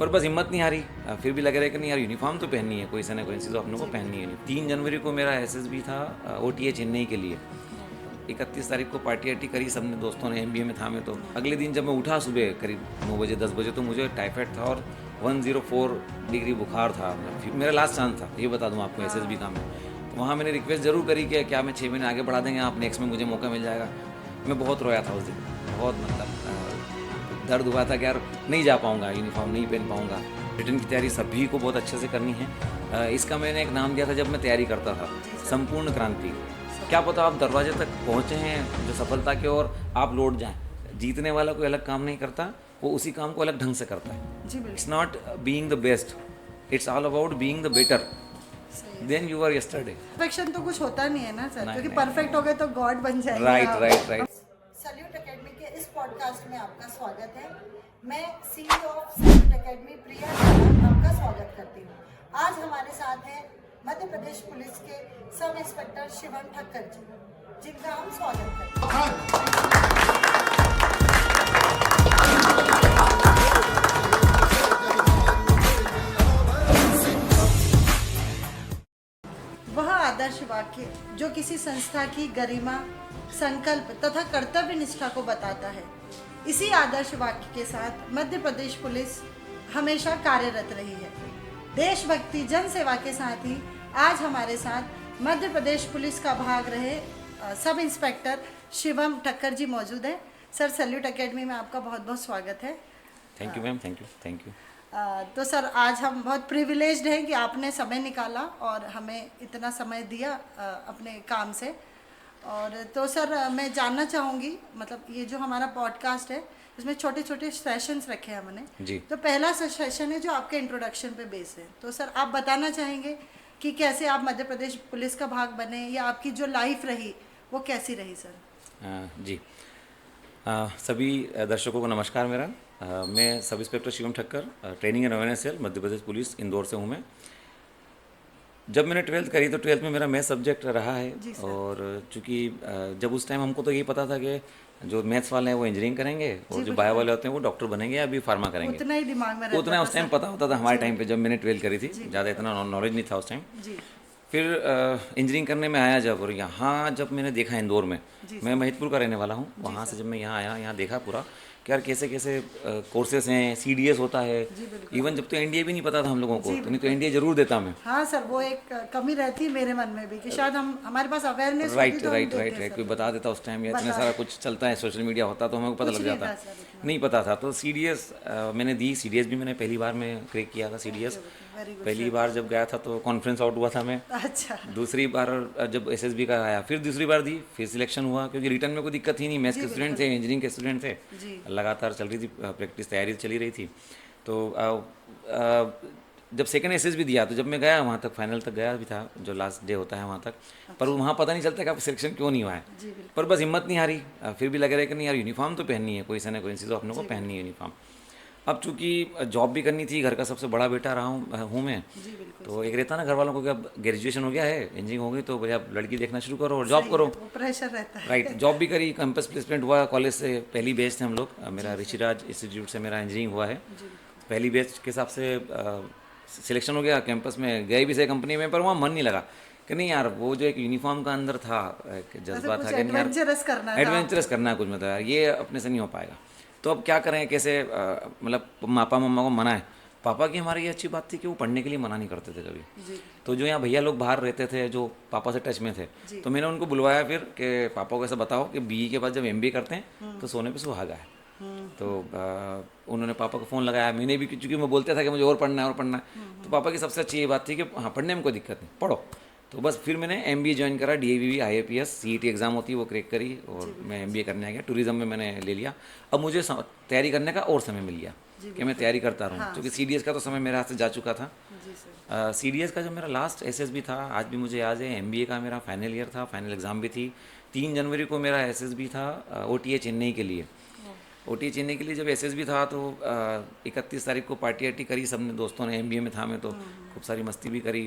पर बस हिम्मत नहीं आ रही। फिर भी लग रहा है कि नहीं यार, यूनिफॉर्म तो पहननी है, कोई सा ना कोई चीज़ तो अपने को पहननी है। 3 जनवरी को मेरा एसएसबी था ओटीए चेन्नई के लिए। 31 तारीख को पार्टी वार्टी करी सबने, दोस्तों ने। एमबीए में था मैं। तो अगले दिन जब मैं उठा सुबह करीब 9 बजे 10 बजे, तो मुझे टाइफाइड था और 104 डिग्री बुखार था। फिर मेरा लास्ट चांस था, ये बता दूँ आपको, एसएसबी का मैं। तो वहाँ मैंने रिक्वेस्ट ज़रूर करी कि क्या मैं 6 महीने आगे बढ़ा देंगे आप, नेक्स्ट में मुझे मौका मिल जाएगा। मैं बहुत रोया था उस दिन, बहुत दर्द हुआ था कि यार नहीं जा पाऊँगा, यूनिफॉर्म नहीं पहन पाऊँगा। रिटर्न की तैयारी सभी को बहुत अच्छे से करनी है। इसका मैंने एक नाम दिया था जब मैं तैयारी करता था, संपूर्ण क्रांति। क्या पता आप दरवाजे तक पहुँचे हैं जो सफलता के, और आप लौट जाएं। जीतने वाला कोई अलग काम नहीं करता, वो उसी काम को अलग ढंग से करता है। जी बिल्कुल। It's not being the best, it's all about being the better than you are yesterday. Perfection तो कुछ होता नहीं है ना सर, नहीं, क्योंकि नहीं, परफेक्ट हो गए तो गॉड बन जाएंगे राइट आप। Right right. सैल्यूट एकेडमी के इस पॉडकास्ट में आपका स्वागत है। मैं सीईओ ऑफ सैल्यूट एकेडमी प्रिया आपका स्वागत करती हूँ। आज हमारे साथ हैं मध्य प्रदेश पुलिस के सब इंस्पेक्टर शिवम ठक्कर जी, जिनका हम स्वागत करते हैं। वह आदर्श वाक्य जो किसी संस्था की गरिमा, संकल्प तथा कर्तव्य निष्ठा को बताता है, इसी आदर्श वाक्य के साथ मध्य प्रदेश पुलिस हमेशा कार्यरत रही है। देशभक्ति, जन सेवा के साथ ही आज हमारे साथ मध्य प्रदेश पुलिस का भाग रहे सब इंस्पेक्टर शिवम ठक्कर जी मौजूद हैं। सर, सैल्यूट एकेडमी में आपका बहुत बहुत स्वागत है। Thank you ma'am, thank you thank you. तो सर, आज हम बहुत प्रिविलेज्ड हैं कि आपने समय निकाला और हमें इतना समय दिया अपने काम से। और तो सर, मैं जानना चाहूँगी, मतलब ये जो हमारा पॉडकास्ट है इसमें छोटे छोटे सेशंस रखे हैं हमने जी। तो पहला सेशन है जो आपके इंट्रोडक्शन पे बेस है। तो सर, आप बताना चाहेंगे कि कैसे आप मध्य प्रदेश पुलिस का भाग बने, या आपकी जो लाइफ रही वो कैसी रही सर? जी। सभी दर्शकों को नमस्कार मेरा। मैं sub inspector Shivam Thakkar, training and awareness cell, Madhya Pradesh police, Indore से हूँ मैं। जब मैंने 12th करी तो 12th में मेरा मैथ सब्जेक्ट रहा है। जी सर। और चूँकि जब उस टाइम हमको तो यही पता था कि जो मैथ्स वाले हैं वो इंजीनियरिंग करेंगे, और जो बायो वाले होते हैं वो डॉक्टर बनेंगे या अभी फार्मा करेंगे। उतना ही दिमाग में रहता उतना था उस टाइम सर। पता होता था हमारे टाइम पे, जब मैंने 12th करी थी। ज़्यादा इतना नॉलेज नहीं था उस टाइम। जी फिर इंजीनियरिंग करने में आया जब, और यहाँ जब मैंने देखा इंदौर में, जी मैं महितपुर का रहने वाला हूँ, वहाँ से जब मैं यहाँ आया, यहाँ देखा पूरा कि यार कैसे कैसे कोर्सेस हैं, सीडीएस होता है। जी बिल्कुल। इवन जब तो एनडीए भी नहीं पता था हम लोगों को, तो नहीं तो एनडीए जरूर देता मैं। हाँ सर, वो एक कमी रहती है मेरे मन में भी कि शायद हमारे पास अवेयरनेस होती राइट तो हम राइट देते राइट राइट। सर। कोई बता देता उस टाइम, या इतना बता सारा कुछ चलता है, सोशल मीडिया होता तो हमें पता कुछ लग नहीं जाता। था सर इतना। नहीं पता था। तो सीडीएस मैंने दी। सीडीएस भी मैंने पहली बार में क्रैक किया था सीडीएस। वेरी गुड पहली बार जब गया था तो कॉन्फ्रेंस आउट हुआ था मैं। अच्छा। दूसरी बार जब एसएसबी का आया, फिर दूसरी बार दी, फिर सिलेक्शन हुआ, क्योंकि रिटर्न में कोई दिक्कत ही नहीं। मैथ्स के स्टूडेंट थे, इंजीनियरिंग के स्टूडेंट थे, जी लगातार चल रही थी प्रैक्टिस, तैयारी चली रही थी। तो जब सेकंड एसएसबी दिया तो जब मैं गया वहाँ तक, फाइनल तक गया भी था, जो लास्ट डे होता है वहाँ तक, पर वहाँ पता नहीं चलता कि आपका सिलेक्शन क्यों नहीं हुआ है। जी बिल्कुल। पर बस हिम्मत नहीं आ रही। फिर भी लग रहा है कि नहीं यार, यूनिफॉर्म तो पहननी है, कोई सा ना कोई चीज़ तो अपने को पहननी है यूनिफॉर्म। अब चूंकि जॉब भी करनी थी, घर का सबसे बड़ा बेटा रहा हूँ मैं, जी बिल्कुल। तो एक रहता ना घर वालों को कि अब ग्रेजुएशन हो गया है, इंजीनियरिंग हो गई, तो भैया अब लड़की देखना शुरू करो और जॉब करो। वो प्रेशर रहता है। राइट। जॉब भी करी, कैंपस प्लेसमेंट हुआ, कॉलेज से पहली बैच थे हम लोग। मेरा ऋषिराज इंस्टीट्यूट से मेरा इंजीनियरिंग हुआ है। पहली बैच के हिसाब से सिलेक्शन हो गया, कैंपस में गए भी सही कंपनी में, पर वहाँ मन नहीं लगा कि नहीं यार, वो जो एक यूनिफॉर्म का अंदर था, एक जज्बा था कि नहीं यार, एडवेंचरस करना था। एडवेंचरस करना है कुछ, मतलब यार ये अपने से नहीं हो पाएगा। तो अब क्या करें, कैसे मतलब पापा मम्मा को मना है। पापा की हमारी ये अच्छी बात थी कि वो पढ़ने के लिए मना नहीं करते थे कभी। जी तो जो यहाँ भैया लोग बाहर रहते थे, जो पापा से टच में थे, तो मैंने उनको बुलवाया फिर कि पापा को ऐसा बताओ कि बीई के बाद जब एमबीए करते हैं तो सोने पे सुहागा है। तो उन्होंने पापा को फ़ोन लगाया। मैंने भी, क्योंकि मैं बोलता था कि मुझे और पढ़ना है और पढ़ना है, तो पापा की सबसे अच्छी ये बात थी कि हाँ, पढ़ने में कोई दिक्कत नहीं, पढ़ो। तो बस फिर मैंने एमबीए ज्वाइन करा, डीएवीवी आईएपीएस सीईटी एग्ज़ाम होती है वो क्रैक करी, और मैं एमबीए करने आ गया। टूरिज्म में मैंने ले लिया। अब मुझे तैयारी करने का और समय मिल गया कि मैं तैयारी करता रहूँ, क्योंकि सीडीएस का तो समय मेरे हाथ से जा चुका था। जी सर। सीडीएस का जो मेरा लास्ट एसएसबी था, आज भी मुझे याद है। एमबीए का मेरा फाइनल ईयर था, फाइनल एग्ज़ाम भी थी। 3 जनवरी को मेरा एसएसबी था ओटीए चेन्नई के लिए। ओटीए चेन्नई के लिए जब एसएसबी था तो 31 तारीख को पार्टी वार्टी करी सबने, दोस्तों ने। एमबीए में था मैं, तो खूब सारी मस्ती भी करी,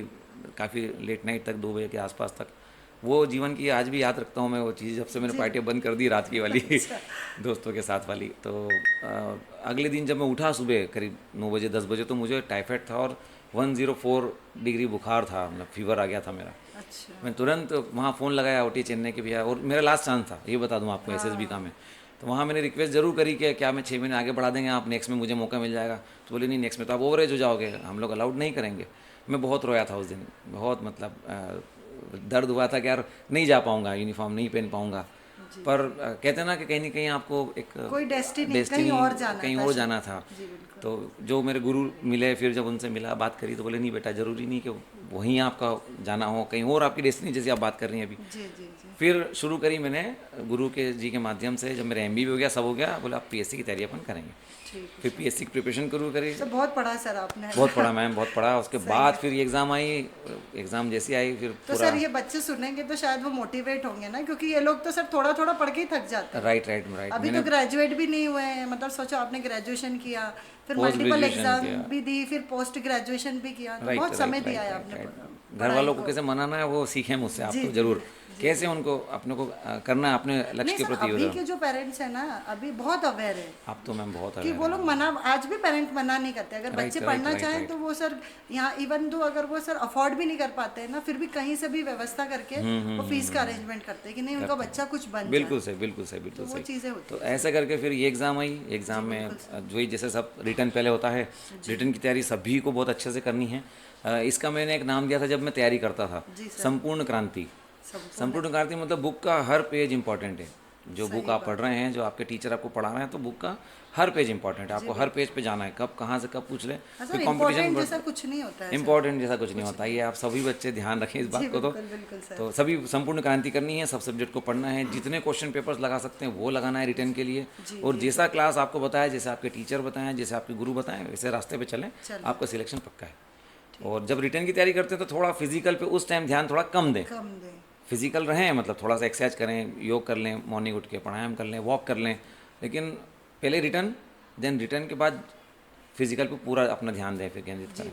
काफ़ी लेट नाइट तक, 2 बजे के आसपास तक। वो जीवन की आज भी याद रखता हूँ मैं वो चीज़, जब से मैंने पार्टियाँ बंद कर दी रात की वाली दोस्तों के साथ वाली। तो अगले दिन जब मैं उठा सुबह करीब 9 बजे 10 बजे, तो मुझे टाइफाइड था और 104 डिग्री बुखार था, मतलब फीवर आ गया था मेरा। अच्छा। मैं तुरंत वहाँ फ़ोन लगाया OT चेन्नई के भैया, और मेरा लास्ट चांस था, ये बता दूँ आपको, SSB का में। तो वहाँ मैंने रिक्वेस्ट ज़रूर करी कि क्या मैं 6 महीने आगे बढ़ा देंगे आप, नेक्स्ट में मुझे मौका मिल जाएगा। तो बोले नहीं, नेक्स्ट में तो आप ओवरेज हो जाओगे, हम लोग अलाउड नहीं करेंगे। मैं बहुत रोया था उस दिन, बहुत मतलब दर्द हुआ था कि यार नहीं जा पाऊँगा, यूनिफॉर्म नहीं पहन पाऊँगा। पर कहते हैं ना कि कहीं ना कहीं आपको एक कोई डेस्टिनी कहीं और जाना कहीं था और शायद। जाना था। जी बिल्कुल। तो जो मेरे गुरु मिले, फिर जब उनसे मिला, बात करी, तो बोले नहीं बेटा, ज़रूरी नहीं कि वहीं आपका जाना हो, कहीं और आपकी डेस्टिनी, जैसे आप बात कर रही हैं अभी। जी जी जी। फिर शुरू करी मैंने गुरु के जी के माध्यम से, जब मेरा MBA हो गया, सब हो गया, बोला आप PSC की तैयारी अपन करेंगे। ठीक है। फिर PSC की प्रिपरेशन शुरू करी, तो बहुत पढ़ा सर आपने। बहुत पढ़ा मैम, बहुत पढ़ा। उसके बाद फिर एग्ज़ाम आई, एग्ज़ाम जैसी आई फिर तो पूरा सर ये बच्चे सुनेंगे तो शायद वो मोटिवेट होंगे ना, क्योंकि ये लोग तो सर थोड़ा थोड़ा पढ़ के ही थक जाते हैं। Right right right. अभी तो ग्रेजुएट भी नहीं हुए हैं, मतलब सोचो आपने ग्रेजुएशन किया, फिर Post मल्टीपल graduation एग्जाम किया। भी दी, फिर पोस्ट ग्रेजुएशन भी किया, तो बहुत समय दिया है आपने घर वालों को कैसे मनाना है वो सीखें मुझसे आप, तो जरूर कैसे उनको अपने को करना है अपने लक्ष्य नहीं के सर, प्रति। अभी के जो पेरेंट्स हैं ना, अभी बहुत अवेयर है आप तो मैम बहुत कि वो लोग मना, आज भी पेरेंट मना नहीं करते। अगर बच्चे पढ़ना चाहें तो वो सर यहाँ, इवन दो अगर वो सर अफोर्ड भी नहीं कर पाते हैं ना, फिर भी कहीं से भी व्यवस्था करके वो फीस का अरेंजमेंट करते हैं कि नहीं उनका बच्चा कुछ बन बिल्कुल सही, बिल्कुल सही, बिल्कुल जाए। वो सही। चीज़ें होती तो ऐसा करके फिर ये एग्ज़ाम आई, एग्ज़ाम में जो ही जैसे सब रिटर्न पहले होता है, रिटर्न की तैयारी सभी को बहुत अच्छे से करनी है। इसका मैंने एक नाम दिया था जब मैं तैयारी करता था, संपूर्ण क्रांति। संपूर्ण क्रांति मतलब बुक का हर पेज इंपॉर्टेंट है। जो बुक आप पढ़ रहे हैं, जो आपके टीचर आपको पढ़ा रहे हैं, तो बुक का हर पेज इंपॉर्टेंट है। आपको हर पेज पे जाना है, कब कहाँ से कब पूछ ले। फिर इम्पोर्टेंट जैसा कुछ नहीं होता है। इंपॉर्टेंट जैसा कुछ नहीं होता, ये आप सभी बच्चे ध्यान रखें इस बात को। तो सभी संपूर्ण क्रांति करनी है, सब सब्जेक्ट को पढ़ना है, जितने क्वेश्चन पेपर्स लगा सकते हैं वो लगाना है रिटर्न के लिए। और जैसा क्लास आपको बताया, जैसे आपके टीचर बताएं, जैसे आपके गुरु बताएं, वैसे रास्ते पे चलें, आपका सिलेक्शन पक्का है। और जब रिटर्न की तैयारी करते हैं तो थोड़ा फिजिकल पे उस टाइम ध्यान थोड़ा कम दें। फिजिकल रहें, मतलब थोड़ा सा एक्सरसाइज करें, योग कर लें, मॉर्निंग उठ के प्राणायाम कर लें, वॉक कर लें, लेकिन पहले रिटर्न, देन रिटर्न के बाद फिजिकल पे पूरा अपना ध्यान दें, फिर केंद्रित करें।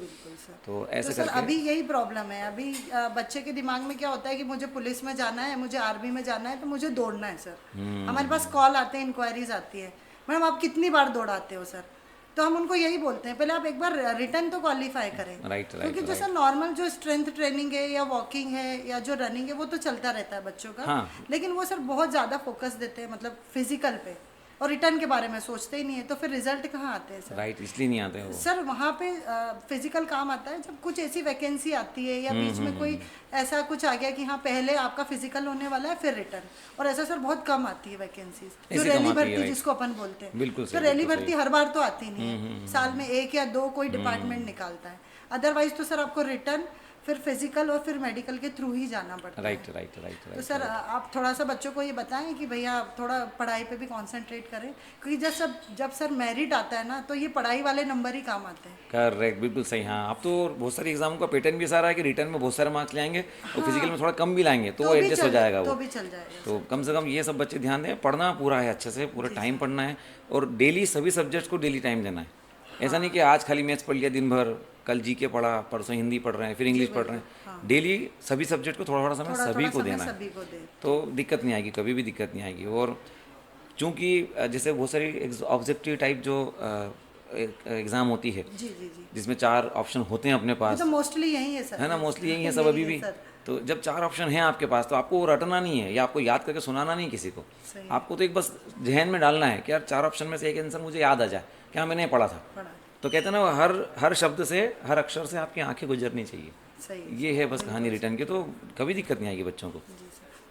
तो ऐसे सर करके अभी यही प्रॉब्लम है। अभी बच्चे के दिमाग में क्या होता है कि मुझे पुलिस में जाना है, मुझे आर्मी में जाना है, तो मुझे दौड़ना है सर। हमारे पास कॉल आते हैं, इंक्वायरीज आती है, मैडम आप कितनी बार दौड़ाते हो सर? तो हम उनको यही बोलते हैं, पहले आप एक बार रिटर्न तो क्वालिफाई करें। क्योंकि जो सर नॉर्मल जो स्ट्रेंथ ट्रेनिंग है या वॉकिंग है या जो रनिंग है वो तो चलता रहता है बच्चों का। लेकिन वो सर बहुत ज़्यादा फोकस देते हैं मतलब फिजिकल पे, और रिटर्न के बारे में सोचते ही नहीं है। तो फिर रिजल्ट कहाँ आते हैं सर? इसलिए नहीं आते वो सर। वहाँ पे फिजिकल काम आता है जब कुछ ऐसी वैकेंसी आती है या बीच में कोई ऐसा कुछ आ गया कि हाँ पहले आपका फिजिकल होने वाला है फिर रिटर्न, और ऐसा सर बहुत कम आती है वैकेंसीज, जो रैली भर्ती जिसको अपन बोलते हैं। बिल्कुल तो रैली भर्ती हर बार तो आती नहीं है, साल में 1 या 2 कोई डिपार्टमेंट निकालता है। अदरवाइज तो सर आपको रिटर्न, फिर फिजिकल और फिर मेडिकल के थ्रू ही जाना पड़ता है। राइट। तो सर आप थोड़ा सा बच्चों को ये बताएं कि भैया थोड़ा पढ़ाई पे भी कंसंट्रेट करें, क्योंकि जब सर मेरिट आता है ना, तो ये पढ़ाई वाले नंबर ही काम आते हैं। करेक्ट, बिल्कुल सही। हाँ, अब तो बहुत सारे एग्जाम का पैटर्न भी सारा है कि रिटर्न में बहुत सारे मार्क्स लाएंगे और फिजिकल में थोड़ा कम भी लाएंगे, तो वो एडजस्ट हो जाएगा, तो भी चल जाएगा। तो कम से कम ये सब बच्चे ध्यान दें, पढ़ना पूरा है अच्छे से, पूरा टाइम पढ़ना है, और डेली सभी सब्जेक्ट्स को डेली टाइम देना है। ऐसा नहीं कि आज खाली मैथ्स पढ़ लिया दिन भर, कल जीके पढ़ा, परसों हिंदी पढ़ रहे हैं, फिर इंग्लिश पढ़ रहे हैं। डेली सभी सब्जेक्ट को थोड़ा थोड़ा समय सभी को देना है, तो दिक्कत नहीं आएगी, कभी भी दिक्कत नहीं आएगी। और चूंकि जैसे बहुत सारी ऑब्जेक्टिव टाइप जो एग्ज़ाम होती है, जिसमें 4 ऑप्शन होते हैं अपने पास, तो मोस्टली यही है सर, है ना, मोस्टली यही है सब अभी भी। तो जब 4 ऑप्शन हैं आपके पास, तो आपको वो रटना नहीं है या आपको याद करके सुनाना नहीं किसी को, आपको तो एक बस जहन में डालना है कि यार 4 ऑप्शन में से एक आंसर मुझे याद आ जाए, क्या मैंने पढ़ा था। तो कहते हैं ना, हर शब्द से, हर अक्षर से आपकी आंखें गुजरनी चाहिए। ये है बस कहानी रिटर्न की, तो कभी दिक्कत नहीं आएगी बच्चों को।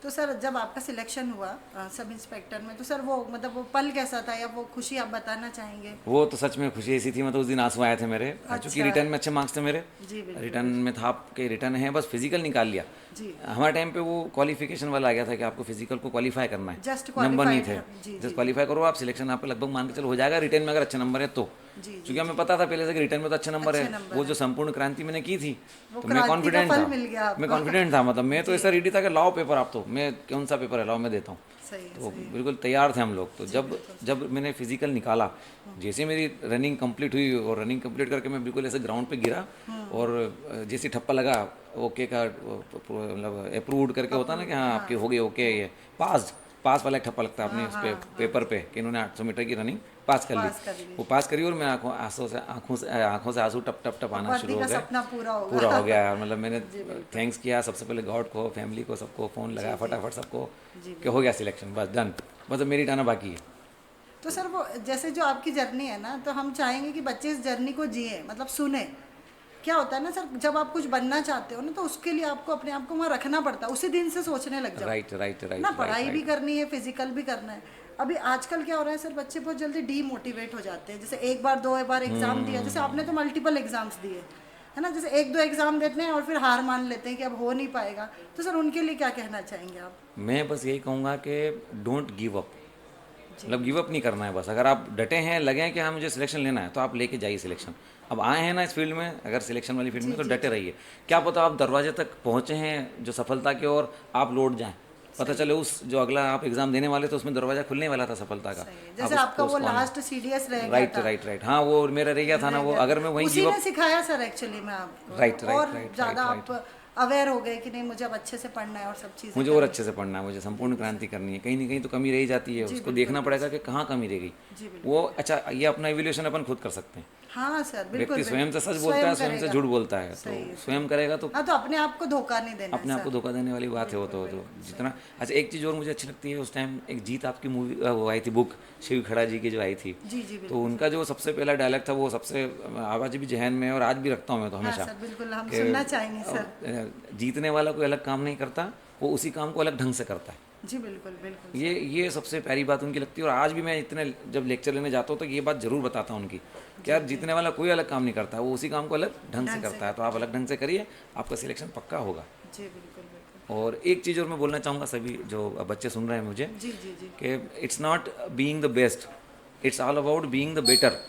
तो सर जब आपका सिलेक्शन हुआ सब इंस्पेक्टर में, तो सर वो मतलब वो पल कैसा था, या वो खुशी आप बताना चाहेंगे? वो तो सच में खुशी ऐसी थी, मतलब उस दिन आंसू आए थे मेरे, क्योंकि रिटर्न में अच्छे मार्क्स थे मेरे। रिटर्न में था आपके, रिटर्न है, बस फिजिकल निकाल लिया। हमारे टाइम पे वो क्वालिफिकेशन वाला आ गया था कि आपको फिजिकल को क्वालिफाई करना है, नंबर नहीं थे, जस्ट क्वालिफाई करो आप, सिलेक्शन आपको लगभग मान के चलो हो जाएगा। रिटर्न में अगर अच्छे नंबर है तो, क्योंकि हमें पता था पहले से कि रिटर्न में तो अच्छे नंबर है। वो जो संपूर्ण क्रांति मैंने की थी, तो मैं कॉन्फिडेंट था, मतलब मैं तो ऐसा रेडी था कि लाओ पेपर आप, तो मैं कौन सा पेपर है, लाओ मैं देता हूँ। सही है, तो सही है। बिल्कुल तैयार थे हम लोग। तो जब जब मैंने फिजिकल निकाला, जैसे मेरी रनिंग कंप्लीट हुई और रनिंग कंप्लीट करके मैं बिल्कुल ऐसे ग्राउंड पे गिरा और जैसे ठप्पा लगा ओके का, मतलब अप्रूव्ड करके होता है ना कि हाँ आपके हो गए ओके, ये पास पास वाला एक ठप्पा लगता है अपने उस पे पेपर पे कि इन्होंने 800 मीटर की रनिंग पास कर ली। पास कर लिए। वो पास करी और मैं आंखों से आंसू टप टप टप आना वर्दी शुरू हो का गए। सपना पूरा होगा। पूरा हो गया यार, मतलब मैंने थैंक्स किया सबसे पहले गॉड को, फैमिली को, सबको फ़ोन लगाया फटाफट सबको कि हो गया सिलेक्शन, बस डन, बस अब मेरिट आना बाकी है। तो सर वो जैसे जो आपकी जर्नी है ना, तो हम चाहेंगे कि बच्चे इस जर्नी को जिए, मतलब सुने। क्या होता है ना सर, जब आप कुछ बनना चाहते हो ना, तो उसके लिए आपको अपने आप को वहाँ रखना पड़ता है, उसी दिन से सोचने लग जाओ। राइट राइट राइट ना राइट पढ़ाई भी राइट। करनी है, फिजिकल भी करना है। अभी आजकल क्या हो रहा है सर, बच्चे बहुत जल्दी डीमोटिवेट हो जाते हैं। जैसे एक बार दो बार एग्जाम दिया, जैसे आपने तो मल्टीपल एग्जाम्स दिए है ना, जैसे एक दो एग्जाम देते हैं और फिर हार मान लेते हैं कि अब हो नहीं पाएगा। तो सर उनके लिए क्या कहना चाहेंगे आप? मैं बस यही कहूँगा कि डोंट गिव अप, मतलब गिव अप नहीं करना है। बस अगर आप डटे हैं, लगे हैं कि हाँ मुझे सिलेक्शन लेना है, तो आप लेके जाइए सिलेक्शन। अब आए हैं ना इस फील्ड में, अगर सिलेक्शन वाली फील्ड में, तो डटे रहिए। क्या पता आप दरवाजे तक पहुँचे हैं जो सफलता की ओर, आप लौट जाएं, पता चले उस जो अगला आप एग्जाम देने वाले तो उसमें दरवाजा खुलने वाला था सफलता का। सही है। आप जैसे आपका वो लास्ट सीडीएस रह गया राइट था। राइट राइट, हाँ वो मेरा रह गया था ना, वो अगर मैं वहीं उसी गिव ने अप। सिखाया सर एक्चुअली में आपको। राइट राइट और राइट ज़्यादा राइट आप अवेयर हो गए कि नहीं, मुझे अब अच्छे से पढ़ना है और सब चीज़ें मुझे और करनी अच्छे से पढ़ना है, मुझे संपूर्ण क्रांति करनी है। कहीं ना कहीं तो कमी रह जाती है, उसको देखना पड़ेगा कि कहाँ कमी रह गई। जी बिल्कुल। वो अच्छा, ये अपना इवोल्यूशन अपन खुद कर सकते हैं। हाँ सर बिल्कुल। व्यक्ति स्वयं से सच स्वयं बोलता है, स्वयं से करेगा। झूठ बोलता है, तो सही है, स्वयं करेगा तो हाँ, तो अपने आप को धोखा नहीं देना है अपने आप को सर। धोखा देने वाली बात है वो तो जितना। अच्छा एक चीज़ और मुझे अच्छी लगती है, उस टाइम एक जीत आपकी मूवी वो आई थी, बुक शिव खड़ा जी की जो आई थी, जी जी बिल्कुल। तो उनका जो सबसे पहला डायलॉग था वो सबसे आज भी जहन में है और आज भी रखता हूँ मैं तो हाँ हमेशा। सर बिल्कुल, हम कि सुनना चाहेंगे सर। जीतने वाला कोई अलग काम नहीं करता, वो उसी काम को अलग ढंग से करता है। जी बिल्कुल बिल्कुल। ये सबसे प्यारी बात उनकी लगती है। और आज भी मैं इतने जब लेक्चर लेने जाता हूँ तो ये बात जरूर बताता हूँ उनकी कि यार जीतने वाला कोई अलग काम नहीं करता, वो उसी काम को अलग ढंग से करता है। तो आप अलग ढंग से करिए, आपका सिलेक्शन पक्का होगा। जी बिल्कुल बिल्कुल। और एक चीज़ और मैं बोलना चाहूँगा सभी जो बच्चे सुन रहे हैं मुझे, जी जी जी कि it's not being the best, it's all about being the better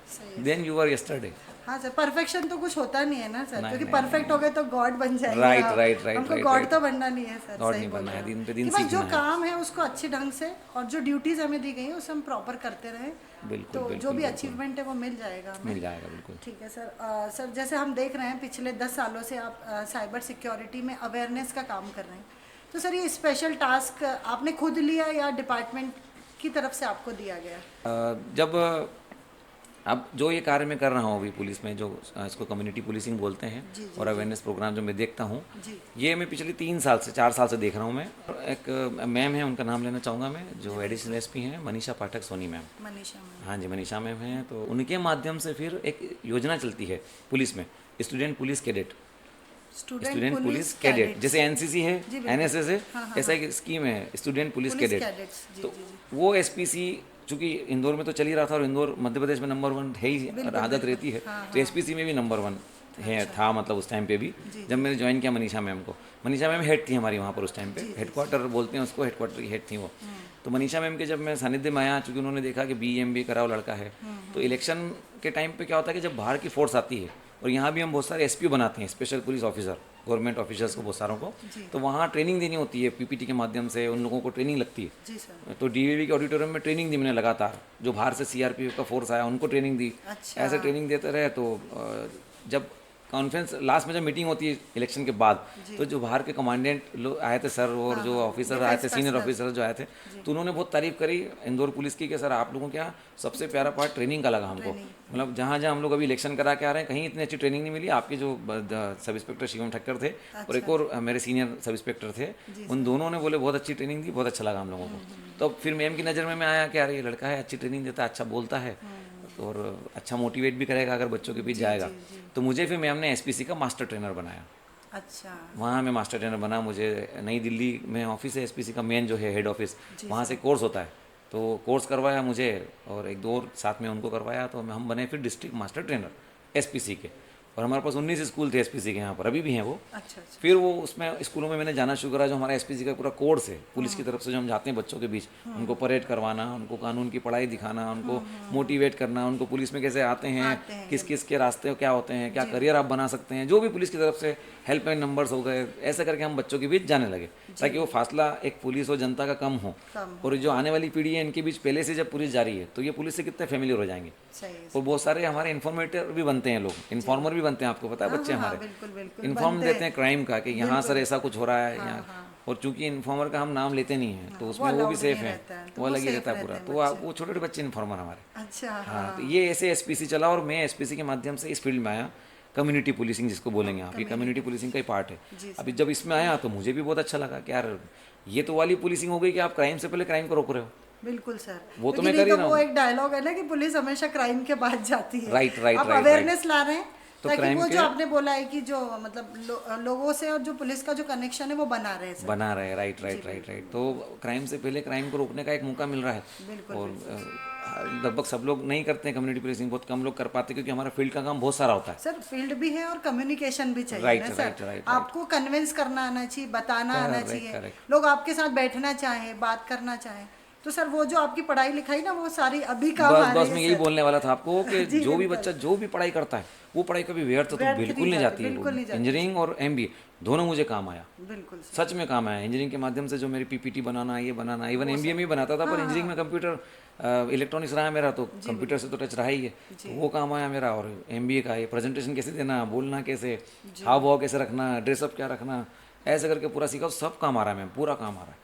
सही है। Then you are yesterday. हाँ सर, परफेक्शन तो कुछ होता नहीं है ना सर, नहीं, क्योंकि नहीं, परफेक्ट हो गए तो गॉड बन जाएंगे राइट आप। राइट राइट हमको राइट गॉड राइट। तो बनना नहीं है सर। गॉड सही नहीं बोल बनना रहे है, हैं। दिन पे दिन कि बस जो सीखना है। काम है उसको अच्छे ढंग से, और जो ड्यूटीज हमें दी गई है उसे हम प्रॉपर करते रहें, बिल्कुल तो जो बिल्कुल भी बिल्कुल। अचीवमेंट है वो मिल जाएगा हमें। मिल जाएगा बिल्कुल। ठीक है सर। सर जैसे हम देख रहे हैं पिछले 10 सालों से आप साइबर सिक्योरिटी में अवेयरनेस का काम कर रहे हैं, तो सर ये स्पेशल टास्क आपने खुद लिया या डिपार्टमेंट की तरफ से आपको दिया गया? जब अब जो ये कार्य मैं कर रहा हूँ अभी पुलिस में, जो इसको कम्युनिटी पुलिसिंग बोलते हैं, जी, जी, और अवेयरनेस प्रोग्राम जो मैं देखता हूँ, जी ये मैं पिछले 4 साल से देख रहा हूँ मैं। एक मैम है, उनका नाम लेना चाहूँगा मैं, जो एडिशनल एसपी हैं, मनीषा पाठक सोनी मैम। मनीषा मैम। हाँ जी, मनीषा मैम हैं। तो उनके माध्यम से फिर एक योजना चलती है पुलिस में, student police cadet. Student police cadet, जैसे एनसीसी है, जी, बिल्कुल। एनएसएस है, हाँ, हाँ, ऐसा एक स्कीम है student police police cadet. Cadets. जी तो जी जी। वो एसपीसी चूंकि इंदौर में तो चल ही रहा था, और इंदौर मध्य प्रदेश में नंबर 1 है ही, और आदत रहती है, तो एसपीसी में भी नंबर 1 है था, मतलब उस टाइम पे भी जब मैंने ज्वाइन किया मनीषा मैम को। मनीषा मैम हेड थी हमारी वहाँ पर उस टाइम पे, हेडक्वार्टर बोलते हैं उसको, हेडक्वार्टर की हेड थी वो। तो मनीषा मैम के जब मैं सानिध्य में आया, चूँकि उन्होंने देखा कि BMBA करा हुआ लड़का है, तो इलेक्शन के टाइम पे क्या होता है कि जब बाहर की फोर्स आती है, और यहाँ भी हम बहुत सारे SPO बनाते हैं, special police officer, government officers को बहुत सारों को, तो वहाँ ट्रेनिंग देनी होती है, PPT के माध्यम से उन लोगों को ट्रेनिंग लगती है। जी सर। तो DVV के ऑडिटोरियम में ट्रेनिंग दी मैंने लगातार, जो बाहर से CRPF का फोर्स आया उनको ट्रेनिंग दी। अच्छा। ऐसे ट्रेनिंग देते रहे। तो जब कॉन्फ्रेंस लास्ट में जब मीटिंग होती है इलेक्शन के बाद, तो जो बाहर के कमांडेंट लोग आए थे सर, और जो ऑफिसर आए थे, सीनियर ऑफिसर जो आए थे, तो उन्होंने बहुत तारीफ करी इंदौर पुलिस की कि सर आप लोगों के यहाँ सबसे प्यारा पार्ट ट्रेनिंग का लगा हमको। मतलब जहाँ जहाँ हम लोग अभी इलेक्शन करा के आ रहे हैं, कहीं इतनी अच्छी ट्रेनिंग नहीं मिली। आपके जो सब इंस्पेक्टर शिवम ठक्कर थे, और एक और मेरे सीनियर सब इंस्पेक्टर थे, उन दोनों ने बोले बहुत अच्छी ट्रेनिंग दी, बहुत अच्छा लगा हम लोगों को। तो फिर मैम की नज़र में मैं आया कि यार ये लड़का है, अच्छी ट्रेनिंग देता है, अच्छा बोलता है, और अच्छा मोटिवेट भी करेगा अगर बच्चों के बीच जाएगा। तो मुझे फिर मैम ने SPC का मास्टर ट्रेनर बनाया। अच्छा। वहाँ मैं मास्टर ट्रेनर बना। मुझे नई दिल्ली में ऑफिस है SPC का, मेन जो है हेड ऑफिस, वहाँ से कोर्स होता है, तो कोर्स करवाया मुझे, और एक दो और साथ में उनको करवाया, तो हम बने फिर डिस्ट्रिक्ट मास्टर ट्रेनर SPC के। और हमारे पास 19 स्कूल थे एसपीसी के यहाँ पर, अभी भी हैं वो। अच्छा अच्छा। फिर वो उसमें स्कूलों में मैंने जाना शुरू करा, जो हमारा एसपीसी का पूरा कोर्स है पुलिस की तरफ से, जो हम जाते हैं बच्चों के बीच, उनको परेड करवाना, उनको कानून की पढ़ाई दिखाना, उनको मोटिवेट करना, उनको पुलिस में कैसे आते हैं, किस किस के रास्ते क्या होते हैं, क्या करियर आप बना सकते हैं, जो भी पुलिस की तरफ से हेल्पलाइन नंबर्स हो गए, ऐसे करके हम बच्चों के बीच जाने लगे, ताकि वो फासला एक पुलिस और जनता का कम हो। और जो आने वाली पीढ़ी है इनके बीच पहले से जब पुलिस जा रही है तो ये पुलिस से कितने फेमिलियर हो जाएंगे। सही है। और बहुत सारे हमारे इन्फॉर्मेटर भी बनते हैं लोग, इन्फॉर्मर भी बनते हैं, आपको पता है बच्चे हमारे बिल्कुल बिल्कुल इन्फॉर्म देते हैं क्राइम का कि यहाँ सर ऐसा कुछ हो रहा है यहाँ। और चूंकि इन्फॉर्मर का हम नाम लेते नहीं हैं तो उसमें वो भी सेफ है, वो अलग ही रहता है पूरा। तो वो छोटे छोटे बच्चे इन्फॉर्मर हमारे। अच्छा। हाँ, तो ये ऐसे एसपीसी चला और मैं एसपीसी के माध्यम से इस फील्ड में आया, कम्युनिटी पुलिसिंग जिसको बोलेंगे आप, ये कम्युनिटी पुलिसिंग का ही पार्ट है। अभी जब इसमें आया तो मुझे भी बहुत अच्छा लगा कि यार ये तो वाली पुलिसिंग हो गई कि आप क्राइम से पहले क्राइम को रोक रहे हो। बिल्कुल सर, वो तो क्योंकि मैं कर ही नहीं रहा वो हूँ। एक डायलॉग है ना कि पुलिस हमेशा क्राइम के बाद जाती है। राइट राइट आप राइट अवेयरनेस ला रहे हैं तो ताकि crime वो के- जो आपने बोला है कि जो मतलब लोगों से और जो पुलिस का जो कनेक्शन है वो बना रहे हैं सर। बना रहे। Right right right right. तो क्राइम से पहले क्राइम को रोकने का एक मौका मिल रहा है। बिल्कुल, और लगभग सब लोग नहीं करते हैं कम्युनिटी पुलिसिंग, बहुत कम लोग कर पाते क्योंकि हमारा फील्ड का काम बहुत सारा होता है। सर फील्ड भी है और कम्युनिकेशन भी चाहिए Right, ना right, सर। right, right. आपको कन्विंस करना आना चाहिए, बताना आना Correct, चाहिए, correct. लोग आपके साथ बैठना चाहें, बात करना चाहें। तो सर वो जो आपकी पढ़ाई लिखाई ना वो सारी अभी काम आ बस रही बस है मैं यही सर। बोलने वाला था आपको कि जी, जो भी बिल्कुल। बच्चा जो भी पढ़ाई करता है वो पढ़ाई कभी व्यर्थ तो व्यर्थ बिल्कुल नहीं नहीं जाती, जाती है। बिल्कुल नहीं जाती। इंजीनियरिंग और एमबीए दोनों मुझे काम आया, बिल्कुल सर। सच में काम आया। इंजीनियरिंग के माध्यम से जो मेरी पीपीटी बनाना, ये बनाना, इवन एमबीए में ही बनाता था, पर इंजीनियरिंग में कंप्यूटर इलेक्ट्रॉनिक्स रहा है मेरा, तो कंप्यूटर से तो टच रहा ही है, तो वो काम आया मेरा। और एमबीए का ये प्रेजेंटेशन कैसे देना, बोलना कैसे, हाव भाव कैसे रखना, ड्रेसअप क्या रखना, ऐसे करके पूरा सीखा। सब काम आ रहा है मैम, पूरा काम आ रहा है।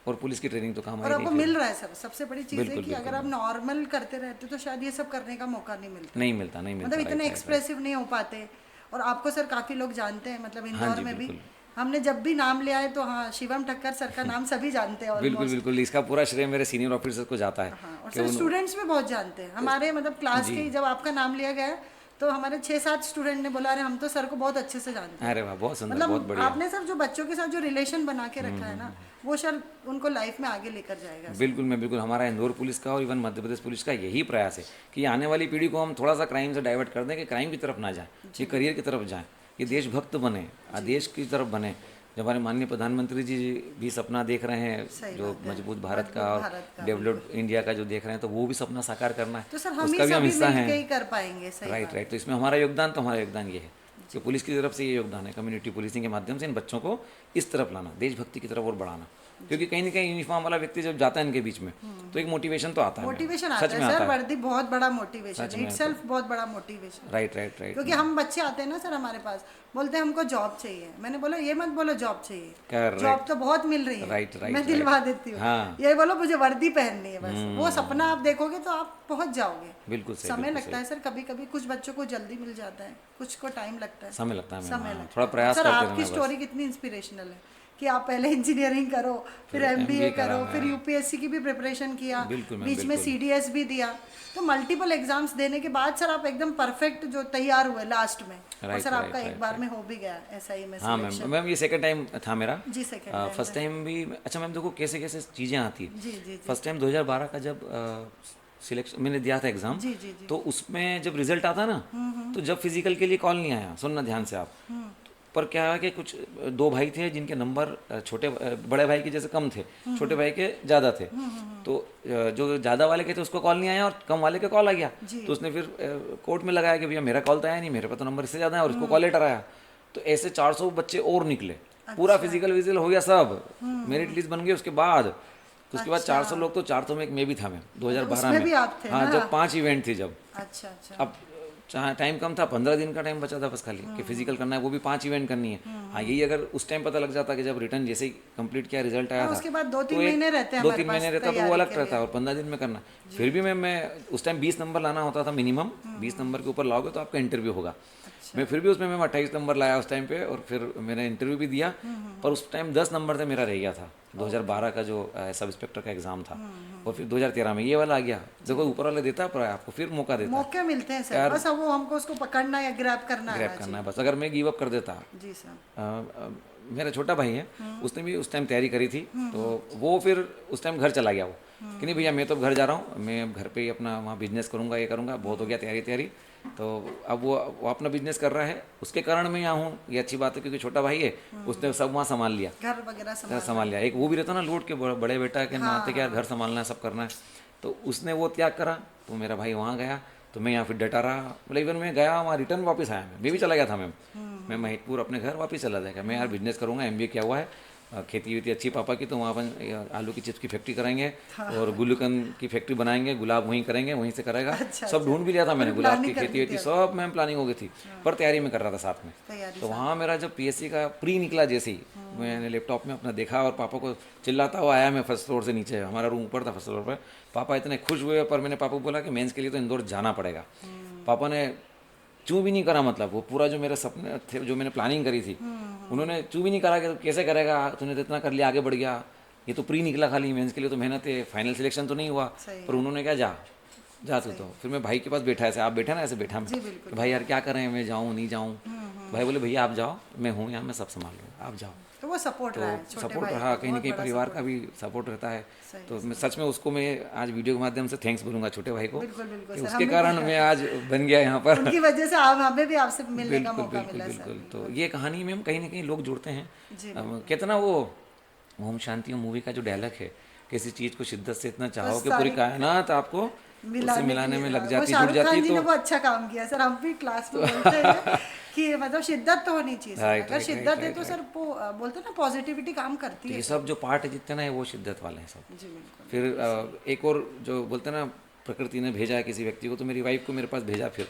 और पुलिस की ट्रेनिंग तो काम और आई आपको नहीं। मिल रहा है सर, सबसे बड़ी चीज़ है बिल्कुल, कि अगर आप नॉर्मल करते रहते तो शायद ये सब करने का मौका नहीं मिलता, नहीं मिलता, नहीं मिलता। मतलब right, इतने right, एक्सप्रेसिव नहीं हो पाते। और आपको सर काफ़ी लोग जानते हैं, मतलब इंदौर जी, में भी बिल्कुल। हमने जब भी नाम लिया है तो हाँ शिवम ठक्कर सर का नाम सभी जानते हैं बिल्कुल ऑलमोस्ट। बिल्कुल, इसका पूरा श्रेय मेरे सीनियर ऑफिसर को जाता है। हाँ, और कि सर उन- स्टूडेंट्स भी बहुत जानते हैं हमारे, मतलब क्लास के ही जब आपका नाम लिया गया तो हमारे 6-7 स्टूडेंट ने बोला अरे हम तो सर को बहुत अच्छे से जानते हैं। अरे वाह, बहुत सुंदर, बहुत मतलब बढ़िया। आपने सर जो बच्चों के साथ जो रिलेशन बना के रखा है ना वो सर उनको लाइफ में आगे लेकर जाएगा। बिल्कुल मैं बिल्कुल, हमारा इंदौर पुलिस का और इवन मध्य प्रदेश पुलिस का यही प्रयास है कि आने वाली पीढ़ी को हम थोड़ा सा क्राइम से डाइवर्ट कर दें, कि क्राइम की तरफ ना जाए, ये करियर की तरफ जाए, ये देशभक्त बने, देश की तरफ बने। जो हमारे माननीय प्रधानमंत्री जी भी सपना देख रहे हैं, जो मजबूत भारत का और डेवलप्ड इंडिया का जो देख रहे हैं, तो वो भी सपना साकार करना है, तो सर हम उसका भी हम हिस्सा मिलके हैं। ही कर पाएंगे। सही राइट राइट। तो इसमें हमारा योगदान, तो हमारा योगदान ये है कि पुलिस की तरफ से ये योगदान है, कम्युनिटी पुलिसिंग के माध्यम से इन बच्चों को इस तरफ लाना, देशभक्ति की तरफ और बढ़ाना। क्योंकि कहीं ना कहीं यूनिफॉर्म वाला व्यक्ति जब जाता है इनके बीच में तो एक मोटिवेशन तो आता है, मोटिवेशन सच आता में है आता सर, है। वर्दी बहुत बड़ा मोटिवेशन सच है, में इटसेल्फ बहुत बड़ा मोटिवेशन। Right right right. क्योंकि हम बच्चे आते हैं ना सर हमारे पास, बोलते हैं हमको जॉब चाहिए, मैंने बोला ये मत बोलो जॉब चाहिए, Correct. जॉब तो बहुत मिल रही है, Right, right, मैं दिलवा देती हूँ। हाँ। ये बोलो मुझे वर्दी पहननी है बस, वो सपना आप देखोगे तो आप पहुंच जाओगे। बिल्कुल सही, समय बिल्कुल लगता है सर, कभी कभी कुछ बच्चों को जल्दी मिल जाता है, कुछ को टाइम लगता है, समय लगता है मैम, समय हाँ, लगता थोड़ा है। प्रयास सर करते आपकी रहना बस। स्टोरी कितनी इंस्पिरेशनल है कि आप पहले इंजीनियरिंग करो, फिर एमबीए करा करो, मैं। फिर यूपीएससी की भी प्रिपरेशन किया, बिल्कुल मैम, बीच में बिल्कुल। सीडीएस भी दिया, तो मल्टीपल एग्जाम्स देने के बाद सर आप एकदम परफेक्ट जो तैयार हुए लास्ट में, और Right, सर right, आपका एक right, बार में हो भी गया ऐसा ही में हाँ मैम, सिलेक्शन। मैम ये सेकंड टाइम था मेरा। जी सेकंड फर्स्ट टाइम भी अच्छा मैम, देखो कैसे कैसे चीज़ें आती है। जी जी फर्स्ट टाइम 2012 का जब सिलेक्शन मैंने दिया था एग्ज़ाम, जी जी जी। तो उसमें जब रिजल्ट आता ना, तो जब फिजिकल के लिए कॉल नहीं आया, सुनना ध्यान से आप, पर क्या है कि कुछ दो भाई थे जिनके नंबर छोटे बड़े भाई के जैसे कम थे, छोटे भाई के ज़्यादा थे, तो जो ज़्यादा वाले के थे उसको कॉल नहीं आया और कम वाले के कॉल आ गया, तो उसने फिर कोर्ट में लगाया कि भैया मेरा कॉल तो आया नहीं, मेरे पास तो नंबर इससे ज़्यादा है और इसको कॉल लेटर आया। तो ऐसे 400 बच्चे और निकले, पूरा फिजिकल विजिकल हो गया, सब मेरिट लिस्ट बन गई उसके बाद। तो उसके बाद 400 लोग, तो 400 में एक मैं भी था मैम 2012 उसमें भी में। आप थे हाँ, ना? जब 5 इवेंट थी जब। अच्छा अच्छा। अब टाइम कम था, 15 दिन का टाइम बचा था बस खाली कि फिजिकल करना है, वो भी 5 इवेंट करनी है। हाँ, यही अगर उस टाइम पता लग जाता कि जब रिटर्न जैसे ही कंप्लीट किया, रिजल्ट आया था, उसके बाद 2-3 तो एक- महीने रहते हैं 2-3 हमारे महीने पास रहता तो वो तैयारी अलग के रहता लिए। और 15 दिन में करना। फिर भी मैं उस टाइम 20 नंबर लाना होता था मिनिमम, 20 नंबर के ऊपर लाओगे तो आपका इंटरव्यू होगा। मैं फिर भी उसमें मैं 28 नंबर लाया उस टाइम पे, और फिर मैंने इंटरव्यू भी दिया, पर उस टाइम 10 नंबर से मेरा रह गया था 2012 का जो सब इंस्पेक्टर का एग्जाम था। और फिर 2013 में ये वाला आ गया। देखो ऊपर वाला देता है, आपको फिर मौका देता है, मौके मिलते हैं सर, बस अब वो हमको उसको पकड़ना या ग्रैब करना ग्रैब करना है बस। अगर मैं गिव अप कर देता, जी सर। मेरा छोटा भाई है, उसने भी उस टाइम तैयारी करी थी, तो वो फिर उस टाइम घर चला गया वो, कि नहीं भैया मैं तो घर जा रहा हूँ, मैं घर पे ही अपना वहाँ बिजनेस करूँगा, ये करूँगा, बहुत हो गया तैयारी। तो अब वो अपना बिजनेस कर रहा है, उसके कारण मैं यहाँ हूँ, ये अच्छी बात है क्योंकि छोटा भाई है, उसने सब वहाँ संभाल लिया, घर वगैरह संभाल लिया। एक वो भी रहता ना लोड के बड़े बेटा के नाते कि यार घर संभालना है, सब करना है, तो उसने वो त्याग करा, तो मेरा भाई वहाँ गया, तो मैं यहाँ फिर डटा रहा। मतलब इवन मैं गया वहाँ, रिटर्न वापस आया, मैं भी चला गया था मैम, मैं महिदपुर अपने घर वापस चला जाएगा। मैं यार बिजनेस करूँगा, MBA किया हुआ है, खेती वेती अच्छी पापा की, तो वहाँ अपन आलू की चिप्स की फैक्ट्री कराएंगे और गुलकंद की फैक्ट्री बनाएंगे, गुलाब वहीं करेंगे, वहीं से करेगा। सब ढूंढ भी लिया था मैंने, गुलाब की खेती वेती सब मैम प्लानिंग हो गई थी, पर तैयारी में कर रहा था साथ में। तो वहाँ मेरा जब PSC का प्री निकला, जैसे ही मैंने लैपटॉप में अपना देखा और पापा को चिल्लाता हुआ आया मैं फर्स्ट फ्लोर से नीचे, हमारा रूम ऊपर था फर्स्ट फ्लोर पर। पापा इतने खुश हुए, पर मैंने पापा को बोला कि मेंस के लिए तो इंदौर जाना पड़ेगा। पापा ने चू भी नहीं करा, मतलब वो पूरा जो मेरे सपने थे, जो मैंने प्लानिंग करी थी, उन्होंने चू भी नहीं करा कि कैसे करेगा, तूने तो इतना कर लिया, आगे बढ़ गया, ये तो प्री निकला खाली, मेंस के लिए तो मेहनत है, फाइनल सिलेक्शन तो नहीं हुआ। पर उन्होंने क्या, जा तू। तो फिर मैं भाई के पास बैठा, ऐसे आप बैठा ना, ऐसे बैठा मैं कि भाई यार क्या करें, मैं जाऊँ नहीं जाऊँ। भाई बोले भैया आप जाओ, मैं हूँ यहाँ, मैं सब संभाल लूँगा, आप जाओ। तो वो सपोर्ट रहा है, तो सपोर्ट रहा, कहीं ना कहीं परिवार का भी सपोर्ट रहता है। तो मैं सच में उसको मैं आज वीडियो के माध्यम से थैंक्स बोलूँगा छोटे भाई को, कि उसके कारण मैं आज बन गया यहाँ पर, उनकी वजह से आप हमें भी आपसे मिलने का मौका मिला। बिल्कुल। तो ये कहानी में हम कहीं ना कहीं लोग जुड़ते हैं। कहते ना वो ओम शांति मूवी का जो डायलॉग है, किसी चीज़ को शिद्दत से इतना चाहो कि पूरी कायनात आपको उससे मिलाने में लग जाती, जुड़ जाती। तो वो अच्छा काम किया सर, हम भी क्लास में बोलते हैं कि मतलब शिद्दत तो होनी चाहिए सर, अगर शिद्दत है तो सर बोलते हैं ना पॉजिटिविटी काम करती है। ये सब जो पार्ट है जितने ना वो शिद्दत वाले हैं सब। जी बिल्कुल। फिर एक और जो बोलते हैं ना, प्रकृति ने भेजा है किसी व्यक्ति को, तो मेरी वाइफ को मेरे पास भेजा, फिर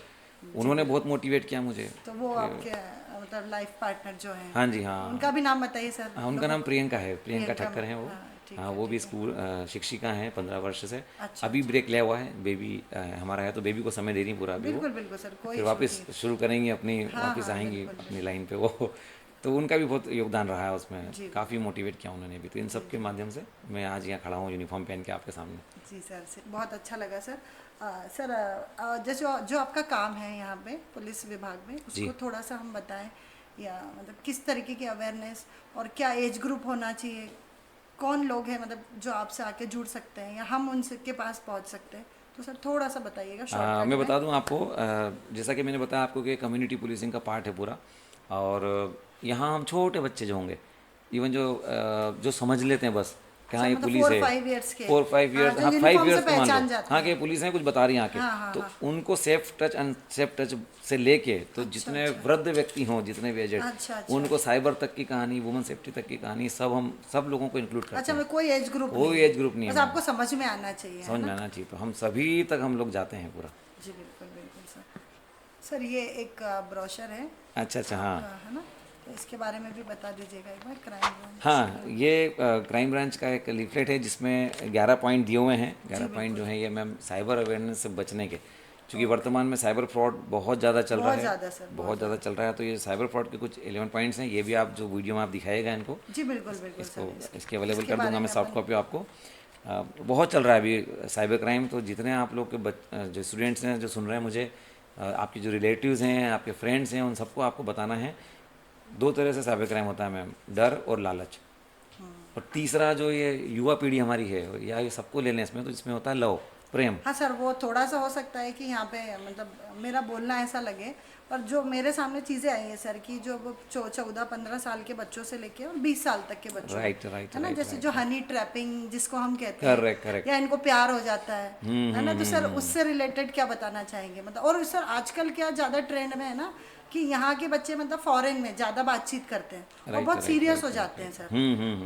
उन्होंने बहुत मोटिवेट किया मुझे। तो वो आपके मतलब लाइफ पार्टनर जो है, हाँ जी, हाँ, उनका भी नाम बताइए सर। हाँ, उनका नाम प्रियंका है, प्रियंका ठक्कर है वो। हाँ, वो भी ठीक स्कूल शिक्षिका हैं 15 वर्ष से। अच्छा, अभी ब्रेक लिया हुआ है, बेबी हमारा है, तो बेबी को समय दे रही पूरा अभी वो, बिल्कुल बिल्कुल सर, कोई फिर वापस शुरू करेंगी अपनी, वापस हाँ, आएंगी बिल्कुल, अपनी लाइन पे वो। तो उनका भी बहुत योगदान रहा है उसमें, काफ़ी मोटिवेट किया उन्होंने भी। तो इन सब के माध्यम से मैं आज यहाँ खड़ा हूँ यूनिफॉर्म पहन के आपके सामने। जी सर, बहुत अच्छा लगा सर। सर जैसे जो आपका काम है यहाँ पे पुलिस विभाग में, उसको थोड़ा सा हम बताएं, या मतलब किस तरीके की अवेयरनेस और क्या एज ग्रुप होना चाहिए, कौन लोग हैं मतलब जो आपसे आके जुड़ सकते हैं या हम उनके पास पहुँच सकते हैं, तो सर थोड़ा सा बताइएगा शॉर्टकट मैं में। बता दूं आपको, जैसा कि मैंने बताया आपको कि कम्युनिटी पुलिसिंग का पार्ट है पूरा, और यहाँ हम छोटे बच्चे जो होंगे, इवन जो समझ लेते हैं बस कि हाँ ये पुलिस है, 4-5 ईयर्स, हाँ 5 ईयर्स तो मान लो, हाँ कि पुलिस है, कुछ बता रही है आके, तो उनको सेफ टच अनसेफ टच से लेके, तो जितने वृद्ध व्यक्ति हों, जितने भी एजेड, उनको साइबर तक की कहानी, वुमेन सेफ्टी तक की कहानी, सब लोगों को इंक्लूड करते हैं। अच्छा, कोई एज ग्रुप नहीं है, बस आपको समझ में आना चाहिए, समझ में आना चाहिए, तो हम सभी तक हम लोग जाते हैं पूरा। जी बिल्कुल बिल्कुल सर। ये एक ब्रोशर है। अच्छा, हाँ, है ना, तो इसके बारे में भी बता दीजिएगा एक बार, क्राइम ब्रांच। हाँ, ये क्राइम ब्रांच का एक लीफलेट है जिसमें 11 पॉइंट दिए हुए हैं। 11 पॉइंट जो है ये मैम साइबर अवेयरनेस से बचने के, क्योंकि वर्तमान में साइबर फ्रॉड बहुत ज़्यादा चल रहा है, बहुत ज़्यादा चल रहा है। तो ये साइबर फ्रॉड के कुछ 11 पॉइंट्स हैं, ये भी आप जो वीडियो में आप दिखाएगा इनको, जी बिल्कुल बिल्कुल, इसके अवेलेबल कर दूंगा मैं सॉफ्ट कॉपी आपको। बहुत चल रहा है अभी साइबर क्राइम, तो जितने आप लोग के जो स्टूडेंट्स हैं जो सुन रहे हैं मुझे, आपके जो रिलेटिव्स हैं, आपके फ्रेंड्स हैं, उन सबको आपको बताना है 2 तरह से साइबर क्राइम होता है मैम, डर और लालच। और तीसरा जो ये युवा पीढ़ी हमारी है, या ये सबको ले लें इसमें, तो इसमें होता है लव, प्रेम। हाँ सर, वो थोड़ा सा हो सकता है कि यहाँ पे मतलब मेरा बोलना ऐसा लगे, पर जो मेरे सामने चीज़ें आई हैं सर की, जो 14-15 साल के बच्चों से लेके और 20 साल तक के बच्चों, राइट, है ना, जैसे जो हनी ट्रैपिंग जिसको हम कहते हैं, करेक्ट, या इनको प्यार हो जाता है ना, तो सर उससे रिलेटेड क्या बताना चाहेंगे मतलब। और सर आजकल क्या ज़्यादा ट्रेंड में है ना कि यहाँ के बच्चे मतलब फॉरेन में ज़्यादा बातचीत करते हैं और बहुत सीरियस हो जाते हैं सर,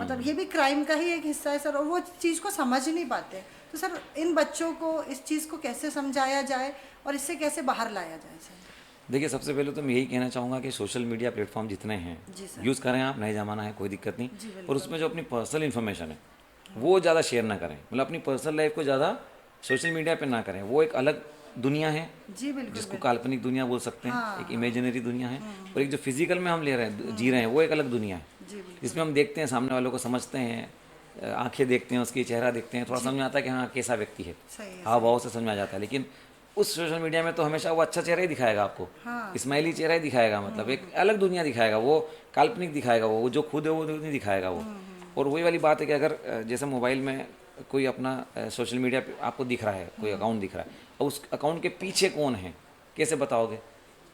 मतलब ये भी क्राइम का ही एक हिस्सा है सर, और वो चीज़ को समझ नहीं पाते। तो सर इन बच्चों को इस चीज़ को कैसे समझाया जाए और इससे कैसे बाहर लाया जाए सर? देखिए, सबसे पहले तो मैं यही कहना चाहूँगा कि सोशल मीडिया प्लेटफॉर्म जितने हैं यूज़ करें आप, नए ज़माना है, कोई दिक्कत नहीं, और उसमें जो अपनी पर्सनल इन्फॉर्मेशन है वो ज़्यादा शेयर ना करें, मतलब अपनी पर्सनल लाइफ को ज़्यादा सोशल मीडिया पे ना करें। वो एक अलग दुनिया है, जी बिल्कुल, जिसको काल्पनिक दुनिया बोल सकते हैं, एक इमेजिनरी दुनिया है, और एक जो फिजिकल में हम ले रहे हैं, जी रहे हैं, वो एक अलग दुनिया है, जिसमें हम देखते हैं सामने वालों को, समझते हैं, आंखें देखते हैं, उसकी चेहरा देखते हैं, थोड़ा समझ में आता है कि हाँ कैसा व्यक्ति है, हाव भाव से समझ में आ जाता है। लेकिन उस सोशल मीडिया में तो हमेशा वो अच्छा चेहरा ही दिखाएगा आपको, स्माइली चेहरा ही दिखाएगा, मतलब एक अलग दुनिया दिखाएगा, वो काल्पनिक दिखाएगा, वो जो खुद है वो नहीं दिखाएगा वो। और वही वाली बात है कि अगर जैसे मोबाइल में कोई अपना सोशल मीडिया पे आपको दिख रहा है, कोई अकाउंट दिख रहा है, और उस अकाउंट के पीछे कौन है कैसे बताओगे?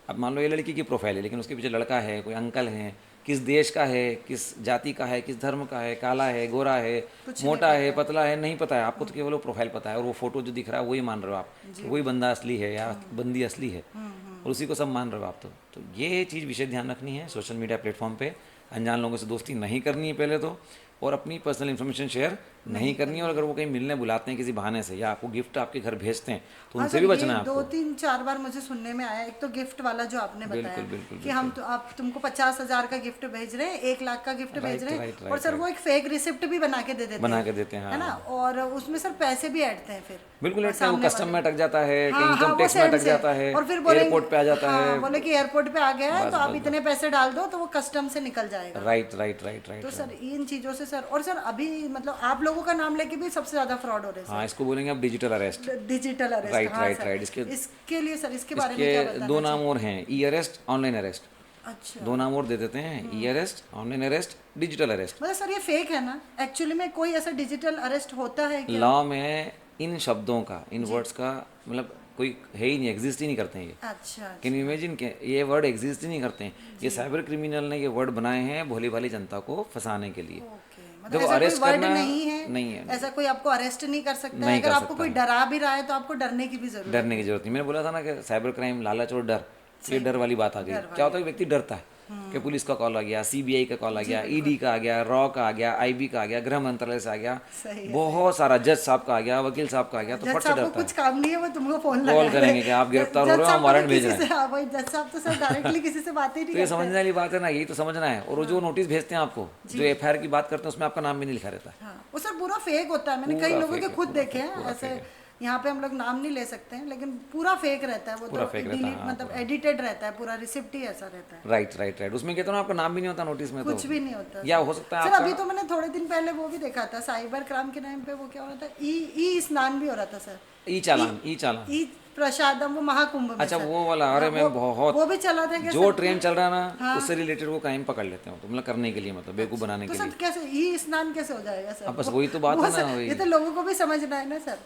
अब मान लो ये लड़की की प्रोफाइल है, लेकिन उसके पीछे लड़का है, कोई अंकल है, किस देश का है, किस जाति का है, किस धर्म का है, काला है, गोरा है, मोटा है, पतला है, नहीं पता है आपको। तो केवल वो प्रोफाइल पता है, और वो फोटो जो दिख रहा है वही मान रहे हो आप कि वही बंदा असली है या बंदी असली है, और उसी को सब मान रहे हो आप। तो ये चीज़ विशेष ध्यान रखनी है। सोशल मीडिया प्लेटफॉर्म पे अनजान लोगों से दोस्ती नहीं करनी है पहले तो, और अपनी पर्सनल इन्फॉर्मेशन शेयर नहीं करनी है। और अगर वो कहीं मिलने बुलाते हैं किसी बहाने से, या आपको गिफ्ट आपके घर भेजते हैं, तो हाँ उनसे सर, भी ये बचना है आपको। 2-3-4 बार मुझे सुनने में आया। एक तो गिफ्ट वाला जो आपने बताया बिल्कुल, कि हम तो आप तुमको 50,000 का गिफ्ट भेज रहे हैं, 1 लाख का गिफ्ट भेज रहे हैं, राइट, और सर वो एक फेक रिसिप्ट भी बना के दे देते बना हैं, के देते हैं, है ना, और उसमें सर पैसे भी ऐडते हैं फिर। बिल्कुल और ऐसा है, वो सामने कस्टम वाले- में अटक जाता है, हाँ, कहीं हाँ, इनकम वो टैक्स में सेम अटक से। जाता है, और फिर बोलेंगे, एयरपोर्ट पे आ जाता हाँ, है। बोले कि एयरपोर्ट पे आ गया है बस, तो आप बस, इतने पैसे डाल दो तो वो कस्टम से निकल जाएगा। Right right right right. तो सर इन चीज़ों से सर, और सर अभी मतलब आप लोगों का नाम लेके भी सबसे ज़्यादा फ्रॉड हो रहे हैं हाँ, इसको बोलेंगे अब digital arrest. Digital arrest. Right हाँ राइट सर, राइट। इसके लिए सर, इसके बारे में क्या इसके बताना 2 नाम और हैं, ई अरेस्ट, ऑनलाइन अरेस्ट। अच्छा, 2 नाम और दे देते हैं, e arrest, online arrest, digital arrest. मतलब सर ये फेक है ना? एक्चुअली में कोई ऐसा डिजिटल अरेस्ट होता है क्या? लॉ में इन शब्दों का, इन वर्ड्स का मतलब कोई है ही नहीं, एग्जिस्ट ही नहीं करते हैं ये। अच्छा, कैन यू इमेजिन के ये वर्ड एग्जिस्ट ही नहीं करते हैं। ये साइबर क्रिमिनल ने ये वर्ड बनाए हैं भोली भाली जनता को फंसाने के लिए। ओके, जब मतलब ऐसा अरेस्ट कोई वर्ड करना नहीं है, ऐसा कोई आपको अरेस्ट नहीं कर सकता है। नहीं अगर कर आपको सकता कोई है। डरा भी रहा है तो आपको डरने की भी जरूरत डरने की जरूरत नहीं। मैंने बोला था ना कि साइबर क्राइम, लालच और डर, ये डर वाली बात आ गई। क्या होता है, व्यक्ति डरता है कि पुलिस का कॉल आ गया, सीबीआई का कॉल आ गया, ईडी का आ गया, रॉ का आ गया, आईबी का आ गया, गृह मंत्रालय से आ गया, सही है। बहुत सारा, जज साहब का आ गया, वकील साहब का आ गया, तो जज फट से साहब को डरता कुछ काम नहीं है, वो तुमको फोन कॉल करेंगे कि आप गिरफ्तार हो रहे हो, हम वारंट भेज रहे हैं। हाँ भाई, जज साहब तो सर डायरेक्टली किसी से बात ही तो नहीं ये करते। समझने वाली बात है ना, यही तो समझना है। और वो जो नोटिस भेजते हैं आपको, जो एफआईआर की बात करते हैं, उसमें आपका नाम भी नहीं लिखा रहता है। हाँ, वो सर पूरा फेक होता है। मैंने कई पूरा लोगों fake के है, खुद पूरा देखे fake, हैं पूरा ऐसे। fake है। यहाँ पे हम लोग नाम नहीं ले सकते हैं, लेकिन पूरा फेक रहता है वो। पूरा तो fake रहता है, डिलीट हाँ, मतलब एडिटेड रहता है, पूरा रिसिप्ट ही ऐसा रहता है, राइट राइट राइट। उसमें कहते हो ना, आपका नाम भी नहीं होता नोटिस में, कुछ तो भी नहीं होता। या हो सकता है सर अभी आपका। तो मैंने थोड़े दिन पहले वो भी देखा था, साइबर क्राइम के नाम पे वो क्या हो रहा था, ई स्नान भी हो रहा था सर। ई चालान। ई प्रसादम, वो महाकुंभ में अच्छा, सर। वो वाला, अरे मैं बहुत, वो भी चला था क्या जो सर? ट्रेन चल रहा है ना, उससे रिलेटेड वो क्राइम पकड़ लेते हो, तो मतलब करने के लिए, मतलब बेवकूफ़ बनाने तो के सर लिए। कैसे ई स्नान कैसे हो जाएगा सर? अब बस वही तो बात है ना, सर, वही। ये तो लोगों को भी समझना है ना सर।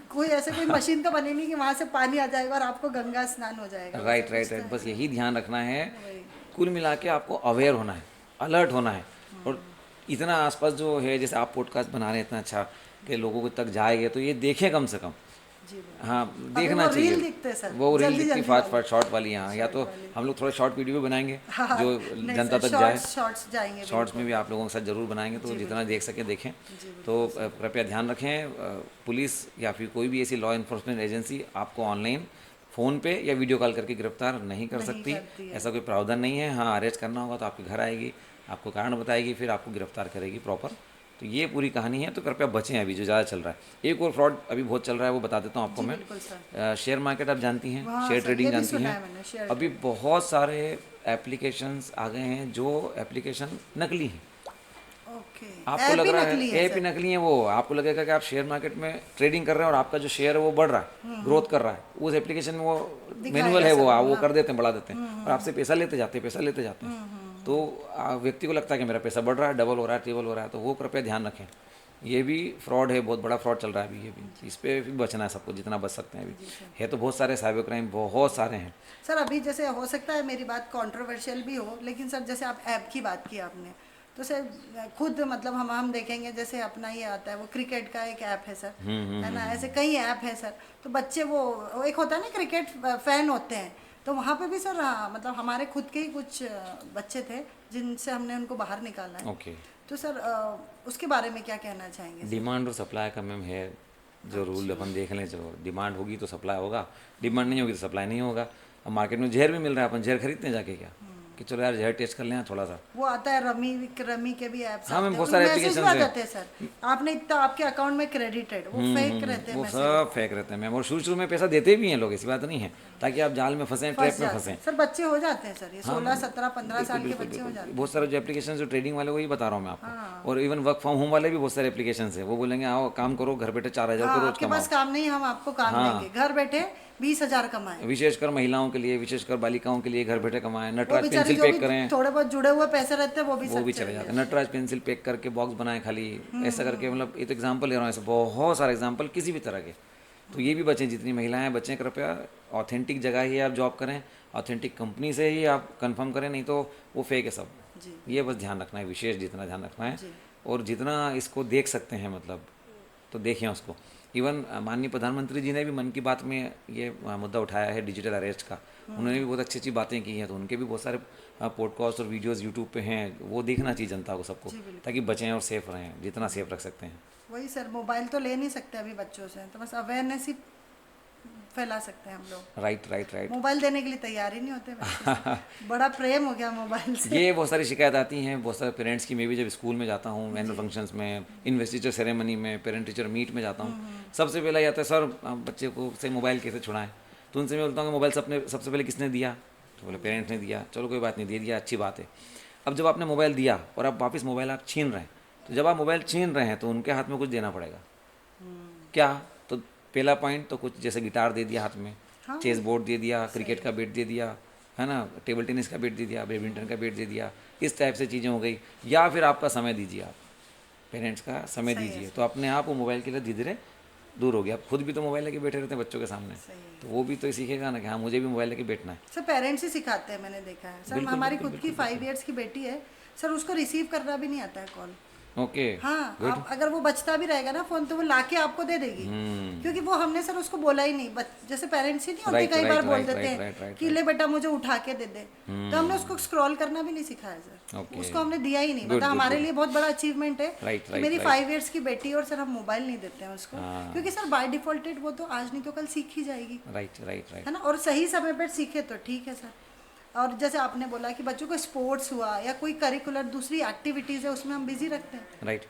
कोई ऐसे कोई मशीन तो बनी नहीं कि वहां से पानी आ जाएगा और आपको गंगा स्नान हो जाएगा। Right right right. बस यही ध्यान रखना है, कुल मिला के आपको अवेयर होना है, अलर्ट होना है। और इतना आसपास जो है, जैसे आप पॉडकास्ट बना रहे हैं इतना अच्छा कि लोगों तक जाएंगे, तो ये देखें कम से कम। जी, हाँ, अभी देखना वो रील चाहिए। दिखते हैं सर, वो रील जल्दी दिखती जल्दी फास्ट वाली। फास्ट शॉर्ट वाली। हाँ, या तो हम लोग थोड़ा शॉर्ट वीडियो भी बनाएंगे हाँ, जो नहीं जनता सर, तक जाए। शॉर्ट्स जाएंगे शॉर्ट्स में भी आप लोगों के साथ जरूर बनाएंगे, तो जितना देख सके देखें। तो कृपया ध्यान रखें, पुलिस या फिर कोई भी ऐसी लॉ इन्फोर्समेंट एजेंसी आपको ऑनलाइन फ़ोन पे या वीडियो कॉल करके गिरफ्तार नहीं कर सकती। करती है। ऐसा कोई प्रावधान नहीं है। हाँ, अरेस्ट करना होगा तो आपके घर आएगी, आपको कारण बताएगी, फिर आपको गिरफ्तार करेगी प्रॉपर। तो ये पूरी कहानी है, तो कृपया बचें अभी जो ज़्यादा चल रहा है। एक और फ्रॉड अभी बहुत चल रहा है, वो बता देता हूँ आपको मैं। बिल्कुल सर। शेयर मार्केट आप जानती हैं, हाँ शेयर सर, ट्रेडिंग ये भी जानती सुना हैं। है मैंने, शेयर अभी बहुत सारे एप्लीकेशंस आ गए हैं जो एप्लीकेशन नकली हैं। ओके, आपको ऐप लग ही रहा नकली है ऐप ही नकली है, वो आपको लगेगा कि आप शेयर मार्केट में ट्रेडिंग कर रहे हैं और आपका जो शेयर है वो बढ़ रहा है, ग्रोथ कर रहा है। उस एप्लीकेशन में वो मैनुअल है, वो कर देते हैं, बढ़ा देते हैं, और आपसे पैसा लेते जाते हैं। तो व्यक्ति को लगता है कि मेरा पैसा बढ़ रहा है, डबल हो रहा है, ट्रिपल हो रहा है। तो वो कृपया ध्यान रखें, ये भी फ्रॉड है, बहुत बड़ा फ्रॉड चल रहा है अभी। ये भी, इस पे भी बचना है सबको, जितना बच सकते हैं अभी। है तो बहुत सारे साइबर क्राइम, बहुत सारे हैं सर। अभी जैसे हो सकता है मेरी बात कंट्रोवर्शियल भी हो, लेकिन सर जैसे आप ऐप की बात की आपने, तो सर खुद मतलब हम देखेंगे, जैसे अपना ये आता है वो क्रिकेट का एक ऐप है सर, है ना, ऐसे कई ऐप है सर। तो बच्चे वो एक होता है ना क्रिकेट फैन होते हैं, तो वहाँ पे भी सर मतलब हमारे खुद के ही कुछ बच्चे थे जिनसे हमने उनको बाहर निकाला है। ओके। तो सर उसके बारे में क्या कहना चाहेंगे? डिमांड और सप्लाई का मैम है जो रूल अपन देख लें। चलो, डिमांड होगी तो सप्लाई होगा, डिमांड नहीं होगी तो सप्लाई नहीं होगा। अब मार्केट में जहर भी मिल रहा है, अपन जहर खरीदते हैं जाके क्या, कि चलो यार जहर टेस्ट कर लें थोड़ा सा। वो आता है रमी के भी ऐप्स। हाँ मैम, बहुत सारे एप्लीकेशन आ जाते हैं सर, आपने इतना आपके अकाउंट में क्रेडिटेड, वो फेक रहते हैं वो मैसेज। सब फेक रहते हैं मैम। और शुरू में पैसा देते भी हैं लोग, ऐसी बात नहीं है, ताकि आप जाल में फंसें, ट्रैप में फंसें। सर बच्चे हो जाते हैं सर, ये 16, 17, 15 साल के बच्चे हो जाते हैं। बहुत सारे जो एप्लीकेशन जो ट्रेडिंग वाले, वही बता रहा हूँ मैं आपको। और इवन वर्क फ्रॉम होम वाले भी बहुत सारे एप्लीकेशन है, वो बोलेंगे आओ काम करो, घर बैठे 4,000 हाँ, को रोज आपके कमाओ। पास काम नहीं, हम आपको काम देंगे, घर बैठे 20,000 कमाएं। विशेषकर महिलाओं के लिए, विशेषकर बालिकाओं के लिए, घर बैठे कमाएं, वो नटराज बेचारी पेंसिल जो पैक भी करें, थोड़े बहुत जुड़े हुए पैसे रहते हैं वो भी वो चले जाते हैं। नटराज पेंसिल पैक करके बॉक्स बनाए खाली, ऐसा करके, मतलब ये तो एग्जांपल ले रहा हूँ, ऐसे बहुत सारे एग्जांपल किसी भी तरह के, तो ये भी बचें, जितनी महिलाएं बचें कृपया ऑथेंटिक जगह ही आप जॉब करें, ऑथेंटिक कंपनी से ही आप कंफर्म करें, नहीं तो वो फेक है सब। जी ये बस ध्यान रखना है, विशेष जितना ध्यान रखना है। जी और जितना इसको देख सकते हैं मतलब तो देखें उसको। इवन माननीय प्रधानमंत्री जी ने भी मन की बात में ये मुद्दा उठाया है डिजिटल अरेस्ट का। उन्होंने भी बहुत अच्छी अच्छी बातें की हैं, तो उनके भी बहुत सारे पॉडकास्ट और वीडियोस यूट्यूब पे हैं, वो देखना चाहिए जनता को, सबको, जी बिल्कुल। ताकि बचें और सेफ रहें, जितना सेफ रख सकते हैं। वही सर, मोबाइल तो ले नहीं सकते अभी बच्चों से, तो बस अवेयरनेस ही फैला सकते हैं हम लोग। Right right right. मोबाइल देने के लिए तैयार ही नहीं होते बच्चे से। बड़ा प्रेम हो गया मोबाइल से। ये बहुत सारी शिकायत आती हैं बहुत सारे पेरेंट्स की। मैं भी जब स्कूल में जाता हूँ, एनुअल फंक्शंस में, इन्वेस्टिचर सेरेमनी में, पेरेंट टीचर मीट में जाता हूँ, सबसे पहले आता है सर आप बच्चे को से मोबाइल कैसे छुड़ाएं। तो उनसे मैं बोलता हूँ कि मोबाइल सबसे पहले किसने दिया? तो बोले पेरेंट्स ने दिया। चलो कोई बात नहीं, दे दिया, अच्छी बात है। अब जब आपने मोबाइल दिया और अब वापस मोबाइल आप छीन रहे हैं, तो जब आप मोबाइल छीन रहे हैं तो उनके हाथ में कुछ देना पड़ेगा। क्या? तो पहला पॉइंट तो कुछ जैसे गिटार दे दिया हाथ में, हाँ। चेस बोर्ड दे दिया, क्रिकेट का बैट दे दिया, है ना, टेबल टेनिस का बैट दे दिया, बैडमिंटन का बैट दे दिया, इस टाइप से चीज़ें हो गई। या फिर आपका समय दीजिए, आप पेरेंट्स का समय सही है, दीजिए, तो अपने आप वो मोबाइल के लिए धीरे धीरे दूर हो गया। आप खुद भी तो मोबाइल लेके बैठे रहते हैं बच्चों के सामने, सही है। तो वो भी तो सीखेगा ना कि हाँ मुझे भी मोबाइल लेके बैठना है। सर पेरेंट्स ही सिखाते हैं, मैंने देखा है सर। बिल्कुल, हमारी बिल्कुल, खुद की बिल्कुल, 5 इयर्स की बेटी है सर, उसको रिसीव करना भी नहीं आता है कॉल। ओके, हाँ, गुड। आप अगर वो बचता भी रहेगा ना फोन, तो वो लाके आपको दे देगी, क्योंकि वो हमने सर उसको बोला ही नहीं। जैसे पेरेंट्स ही नहीं होते, Right, कई बार right, बोल right, देते right, हैं right, right, कि ले बेटा मुझे उठा के दे दे, तो हमने उसको स्क्रॉल करना भी नहीं सिखाया सर। Okay. उसको हमने दिया ही नहीं। Good, मतलब good, हमारे good. लिए बहुत बड़ा अचीवमेंट है Right, कि right, मेरी right. 5 इयर्स की बेटी, और सर हम मोबाइल नहीं देते हैं उसको, हाँ। क्योंकि सर बाय डिफॉल्टेड वो तो आज नहीं तो कल सीख ही जाएगी, राइट राइट राइट। है ना। और सही समय पर सीखे तो ठीक है सर। और जैसे आपने बोला कि बच्चों को स्पोर्ट्स हुआ या कोई करिकुलर दूसरी एक्टिविटीज़ है, उसमें हम बिजी रखते हैं। राइट।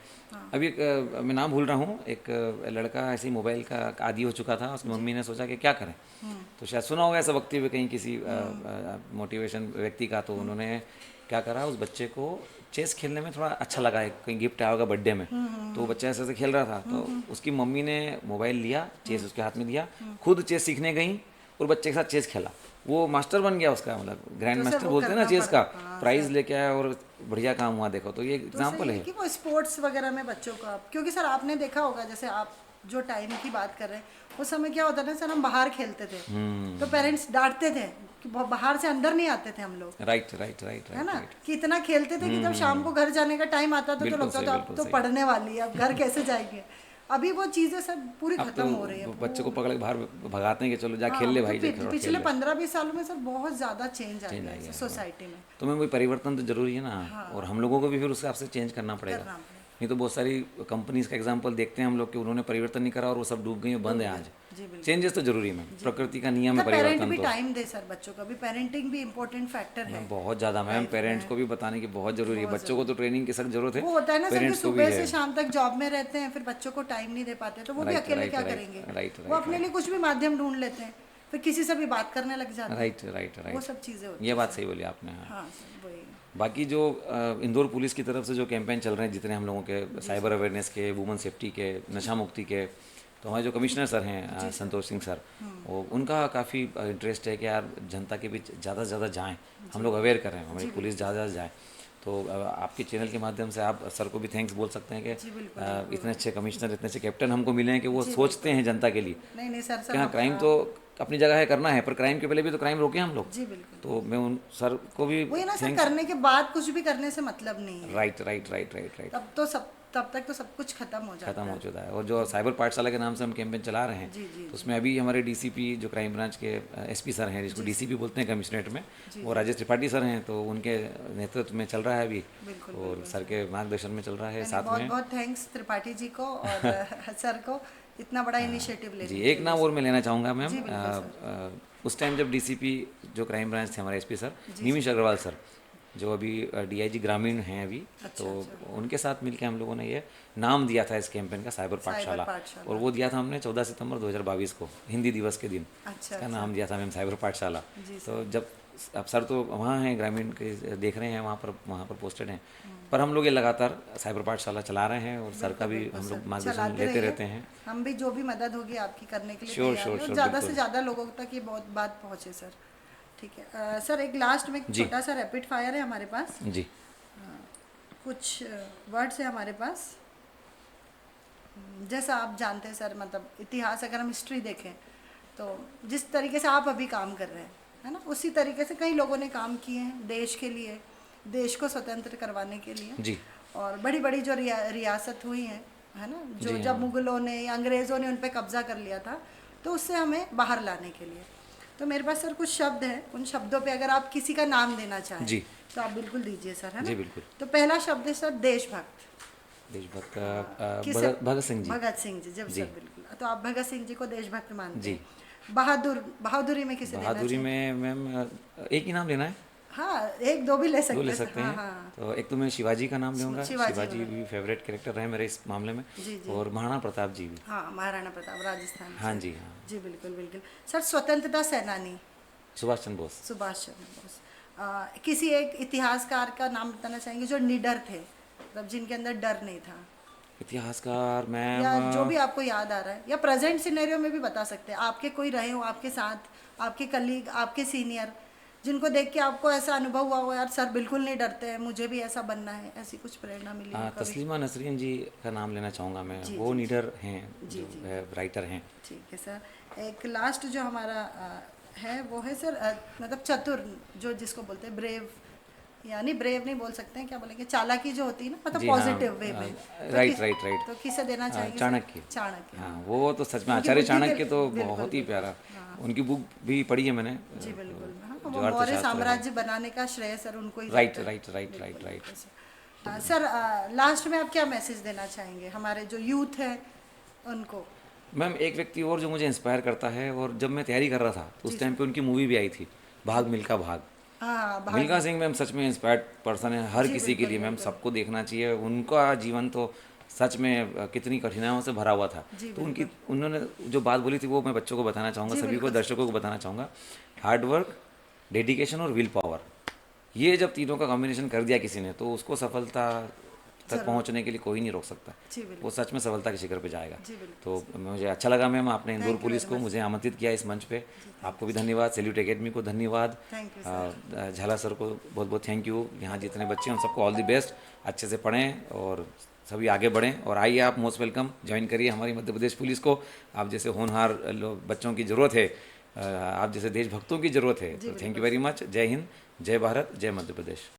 अभी एक मैं नाम भूल रहा हूँ, एक लड़का ऐसे ही मोबाइल का आदी हो चुका था। उसकी मम्मी ने सोचा कि क्या करें, तो शायद सुना होगा ऐसा वक्तव्य कहीं किसी मोटिवेशन व्यक्ति का। तो उन्होंने क्या करा, उस बच्चे को चेस खेलने में थोड़ा अच्छा लगा है, कहीं गिफ्ट आया होगा बर्थडे में, तो वो बच्चा ऐसे ऐसे खेल रहा था, तो उसकी मम्मी ने मोबाइल लिया, चेस उसके हाथ में दिया, खुद चेस सीखने गई और बच्चे के साथ चेस खेला। वो मास्टर बन गया उसका, मतलब ग्रैंड तो सर मास्टर वो बोलते हैं ना करना चेस का, हाँ, प्राइज लेके आया और बढ़िया काम हुआ। देखो तो ये तो एग्जाम्पल सही है। कि वो स्पोर्ट्स वगैरह में बच्चों को आप, क्योंकि सर आपने देखा होगा, जैसे आप जो टाइम की बात कर रहे हैं, उस समय क्या होता था सर, हम बाहर खेलते थे तो पेरेंट्स डांटते थे कि बाहर से अंदर नहीं आते थे हम लोग, राइट राइट राइट है ना, राइट। कि इतना खेलते थे कि जब शाम को घर जाने का टाइम आता था तो बिल्कुल लगता सही, था अब बिल्कुल तो सही। पढ़ने वाली है, अब घर कैसे जाएंगे। अभी वो चीज़ें सब पूरी अब खत्म हो रही है। तो बच्चे को पकड़ के बाहर भगाते हैं कि चलो जा खेल ले हाँ, भाई, तो जा खेल पिछले ले। 15-20 सालों में सर बहुत ज़्यादा चेंज आ चेंज आ गया गया है है। सोसाइटी में। तो मैं वही परिवर्तन तो जरूरी है ना, और हम लोगों को भी फिर उसके हिसाब से चेंज करना पड़ेगा। करना पड़ेगा। नहीं तो बहुत सारी कंपनीज का एग्जांपल देखते हैं हम लोग कि उन्होंने परिवर्तन नहीं करा और वो सब डूब गई, बंद है आज। जी बिल्कुल। चेंजेस तो जरूरी है मैम, प्रकृति का नियम है मतलब पेरेंट परिवर्तन भी तो। टाइम दे सर बच्चों का भी, पेरेंटिंग भी इम्पोर्टेंट फैक्टर है। बहुत ज़्यादा मैम, पेरेंट्स को भी बताने की बहुत ज़रूरी है। बच्चों को तो ट्रेनिंग की सख्त जरूरत है, वो होता है ना सर कि पेरेंट्स को भी सुबह है। से शाम तक जॉब में रहते हैं, फिर बच्चों को टाइम नहीं दे पाते, तो वो भी Right, अकेले right, क्या right, करेंगे। right, वो right, अपने लिए कुछ भी माध्यम ढूंढ लेते हैं, फिर किसी से भी बात करने लग जाते हैं। राइट राइट वो राइट, सब चीज़ें होती ये हैं बात सर। सही बोली आपने। हाँ, हाँ सर वही। बाकी जो इंदौर पुलिस की तरफ से जो कैंपेन चल रहे हैं, जितने हम लोगों के साइबर अवेयरनेस के, वुमेन सेफ्टी के, नशा मुक्ति के, तो हमारे जो कमिश्नर सर हैं संतोष सिंह सर, वो उनका काफ़ी इंटरेस्ट है कि यार जनता के बीच ज़्यादा से ज़्यादा जाएँ, हम लोग अवेयर करें, हमारी पुलिस ज़्यादा से ज़्यादा जाए। तो आपके चैनल के माध्यम से आप सर को भी थैंक्स बोल सकते हैं कि इतने अच्छे कमिश्नर, इतने अच्छे कैप्टन हमको मिले हैं कि वो सोचते हैं जनता के लिए। नहीं नहीं सर, क्या क्राइम तो अपनी जगह है, करना है, पर क्राइम के पहले भी तो क्राइम रोके हम लोग। जी बिल्कुल। तो मैं उन सर को भी वही ना सर, करने के बाद कुछ भी करने से मतलब नहीं है। Right right right right right, तब तक तो सब कुछ खत्म हो जाता खत्म है। हो चुका है। और जो साइबर पाठशाला के नाम से हम कैंपेन चला रहे हैं, जी जी तो उसमें अभी हमारे डीसीपी जो क्राइम ब्रांच के एसपी सर हैं, जिसको डीसीपी बोलते हैं कमिश्नरेट में, वो राजेश त्रिपाठी सर हैं, तो उनके नेतृत्व में चल रहा है अभी, बिल्कुल, और सर के मार्गदर्शन में चल रहा है साथ बहुत में। बहुत थैंक्स त्रिपाठी जी को और सर को इतना बड़ा इनिशिएटिव लेने जी, के एक लिए। नाम और मैं लेना चाहूँगा मैम। जी, बिल्कुल उस टाइम जब डीसीपी जो क्राइम ब्रांच थे हमारे एसपी सर निमिष अग्रवाल सर, जो अभी डीआईजी ग्रामीण हैं अभी, तो उनके साथ मिलकर हम लोगों ने ये नाम दिया था इस कैंपेन का, साइबर पाठशाला। और वो दिया था हमने 14 सितंबर 2022 को, हिंदी दिवस के दिन। अच्छा, इसका नाम दिया था मैम साइबर पाठशाला। तो जब अब सर तो वहाँ हैं ग्रामीण के, देख रहे हैं वहाँ पर पोस्टेड हैं, पर हम लोग ये लगातार साइबर पाठशाला चला रहे हैं, और सर का भी हम लोग मार्गदर्शन लेते रहते हैं। हम भी जो भी मदद होगी आपकी करने के लिए Sure, तैयार sure, हैं, और sure, ज़्यादा बिल्कुल। से ज़्यादा लोगों तक ये बहुत बात पहुँचे सर। ठीक है सर, एक लास्ट में जी। छोटा सा रैपिड फायर है हमारे पास, जी, कुछ वर्ड्स है हमारे पास। जैसा आप जानते हैं सर, मतलब इतिहास अगर हम हिस्ट्री देखें तो जिस तरीके से आप अभी काम कर रहे हैं, है ना, उसी तरीके से कई लोगों ने काम किए हैं देश के लिए, देश को स्वतंत्र करवाने के लिए। जी और बड़ी बड़ी जो रियासत हुई हैं, है ना, जो जी, जब हाँ। मुगलों ने या अंग्रेज़ों ने उन पर कब्जा कर लिया था, तो उससे हमें बाहर लाने के लिए। तो मेरे पास सर कुछ शब्द हैं, उन शब्दों पे अगर आप किसी का नाम देना चाहें जी तो आप बिल्कुल दीजिए सर, है ना। जी बिल्कुल। तो पहला शब्द है सर देशभक्त। देशभक्त किसे? भगत सिंह जी। भगत सिंह जी, जब जी सर बिल्कुल। तो आप भगत सिंह जी को देशभक्त मानते जी। हैं। बहादुरी में किसे देना बहादुरी चाहिए? में मैम एक ही नाम लेना है? हाँ, एक दो भी ले दो सकते ले हैं सर। सकते हाँ हैं। हाँ। तो एक तो मैं शिवाजी का नाम लूँगा, शिवाजी शिवाजी वाला। भी फेवरेट कैरेक्टर रहे मेरे इस मामले में। जी जी। और महाराणा प्रताप जी भी। हाँ, महाराणा प्रताप राजस्थान हाँ से। जी, हाँ। जी बिल्कुल बिल्कुल। सर स्वतंत्रता सेनानी सुभाष चंद्र बोस। सुभाष चंद्र बोस। किसी एक इतिहासकार का नाम बताना चाहेंगे जो निडर थे, मतलब जिनके अंदर डर नहीं था, इतिहासकार मैम या जो भी आपको याद आ रहा है, या प्रेजेंट सिनेरियो में भी बता सकते हैं, आपके कोई रहे हो आपके साथ, आपके कलीग, आपके सीनियर, जिनको देख के आपको ऐसा अनुभव हुआ हो, यार सर बिल्कुल नहीं डरते हैं, मुझे भी ऐसा बनना है, ऐसी कुछ प्रेरणा मिली हो कभी? तस्लीमा नसरीन जी का नाम लेना चाहूँगा मैं। जी, वो जी, नीडर हैं, जी, जो जी। है राइटर हैं। ठीक है सर। एक लास्ट जो हमारा है वो है सर, मतलब चतुर, जो जिसको बोलते हैं ब्रेव, यानी ब्रेव नहीं बोल सकते हैं, क्या बोलेंगे, चालाकी जो होती है ना, मतलब जी हाँ, पॉजिटिव वे में। तो राइट राइट राइट। तो किसे देना चाहेंगे सर? चाणक्य। चाणक्य। हाँ, वो तो सच में उनकी आचार्य बुद्धि के- चाणक्य तो बिल्कुल, बहुत ही बिल्कुल। प्यारा। हाँ। उनकी बुक भी पढ़ी है मैंने। जी बिल्कुल। हाँ, जो वो मौर्य अर्थशास्त्र है। साम्राज्य बनाने का श्रेय सर उनको ही राइट जाता है। राइट राइट राइट बिल्कुल, राइट। बिल्कुल सर। सर लास्ट में आप क्या मैसेज देना चाहेंगे हमारे जो यूथ है उनको? मैम एक व्यक्ति और जो मुझे इंस्पायर करता है, और जब मैं तैयारी कर रहा था तो जी उस टाइम पे उनकी मूवी भी आई थी, भाग मिल्खा भाग। हाँ, मिल्खा सिंह मैम सच में इंस्पायर्ड पर्सन है हर जी, किसी के बिल्कुल, लिए मैम, बिल्कुल। सबको देखना चाहिए। उनका जीवन तो सच में कितनी कठिनाइयों से भरा हुआ था। जी, तो उनकी बिल्कुल। उन्होंने जो बात बोली थी वो मैं बच्चों को बताना चाहूँगा, जी, सभी को, बिल्कुल। दर्शकों को बताना चाहूँगा। हार्ड वर्क, डेडिकेशन और विल पावर, ये जब तीनों का कॉम्बिनेशन कर दिया किसी ने, तो उसको सफलता तक जरूर। पहुंचने के लिए कोई नहीं रोक सकता। जी बिल्कुल। वो सच में सफलता के शिखर पे जाएगा। जी बिल्कुल। तो मुझे अच्छा लगा मैम, आपने Indore Thank you police very को much. मुझे आमंत्रित किया इस मंच पे। आपको भी धन्यवाद, सैल्यूट एकेडमी को धन्यवाद, थैंक यू सर। झाला सर को बहुत बहुत थैंक यू। यहाँ जितने बच्चे हैं उन सबको ऑल द बेस्ट, अच्छे से पढ़ें और सभी आगे बढ़ें। और आइए, आप मोस्ट वेलकम, ज्वाइन करिए हमारी मध्य प्रदेश पुलिस को। आप जैसे होनहार बच्चों की ज़रूरत है, आप जैसे देशभक्तों की ज़रूरत है। जी, तो थैंक यू वेरी मच। जय हिंद, जय भारत, जय मध्य प्रदेश।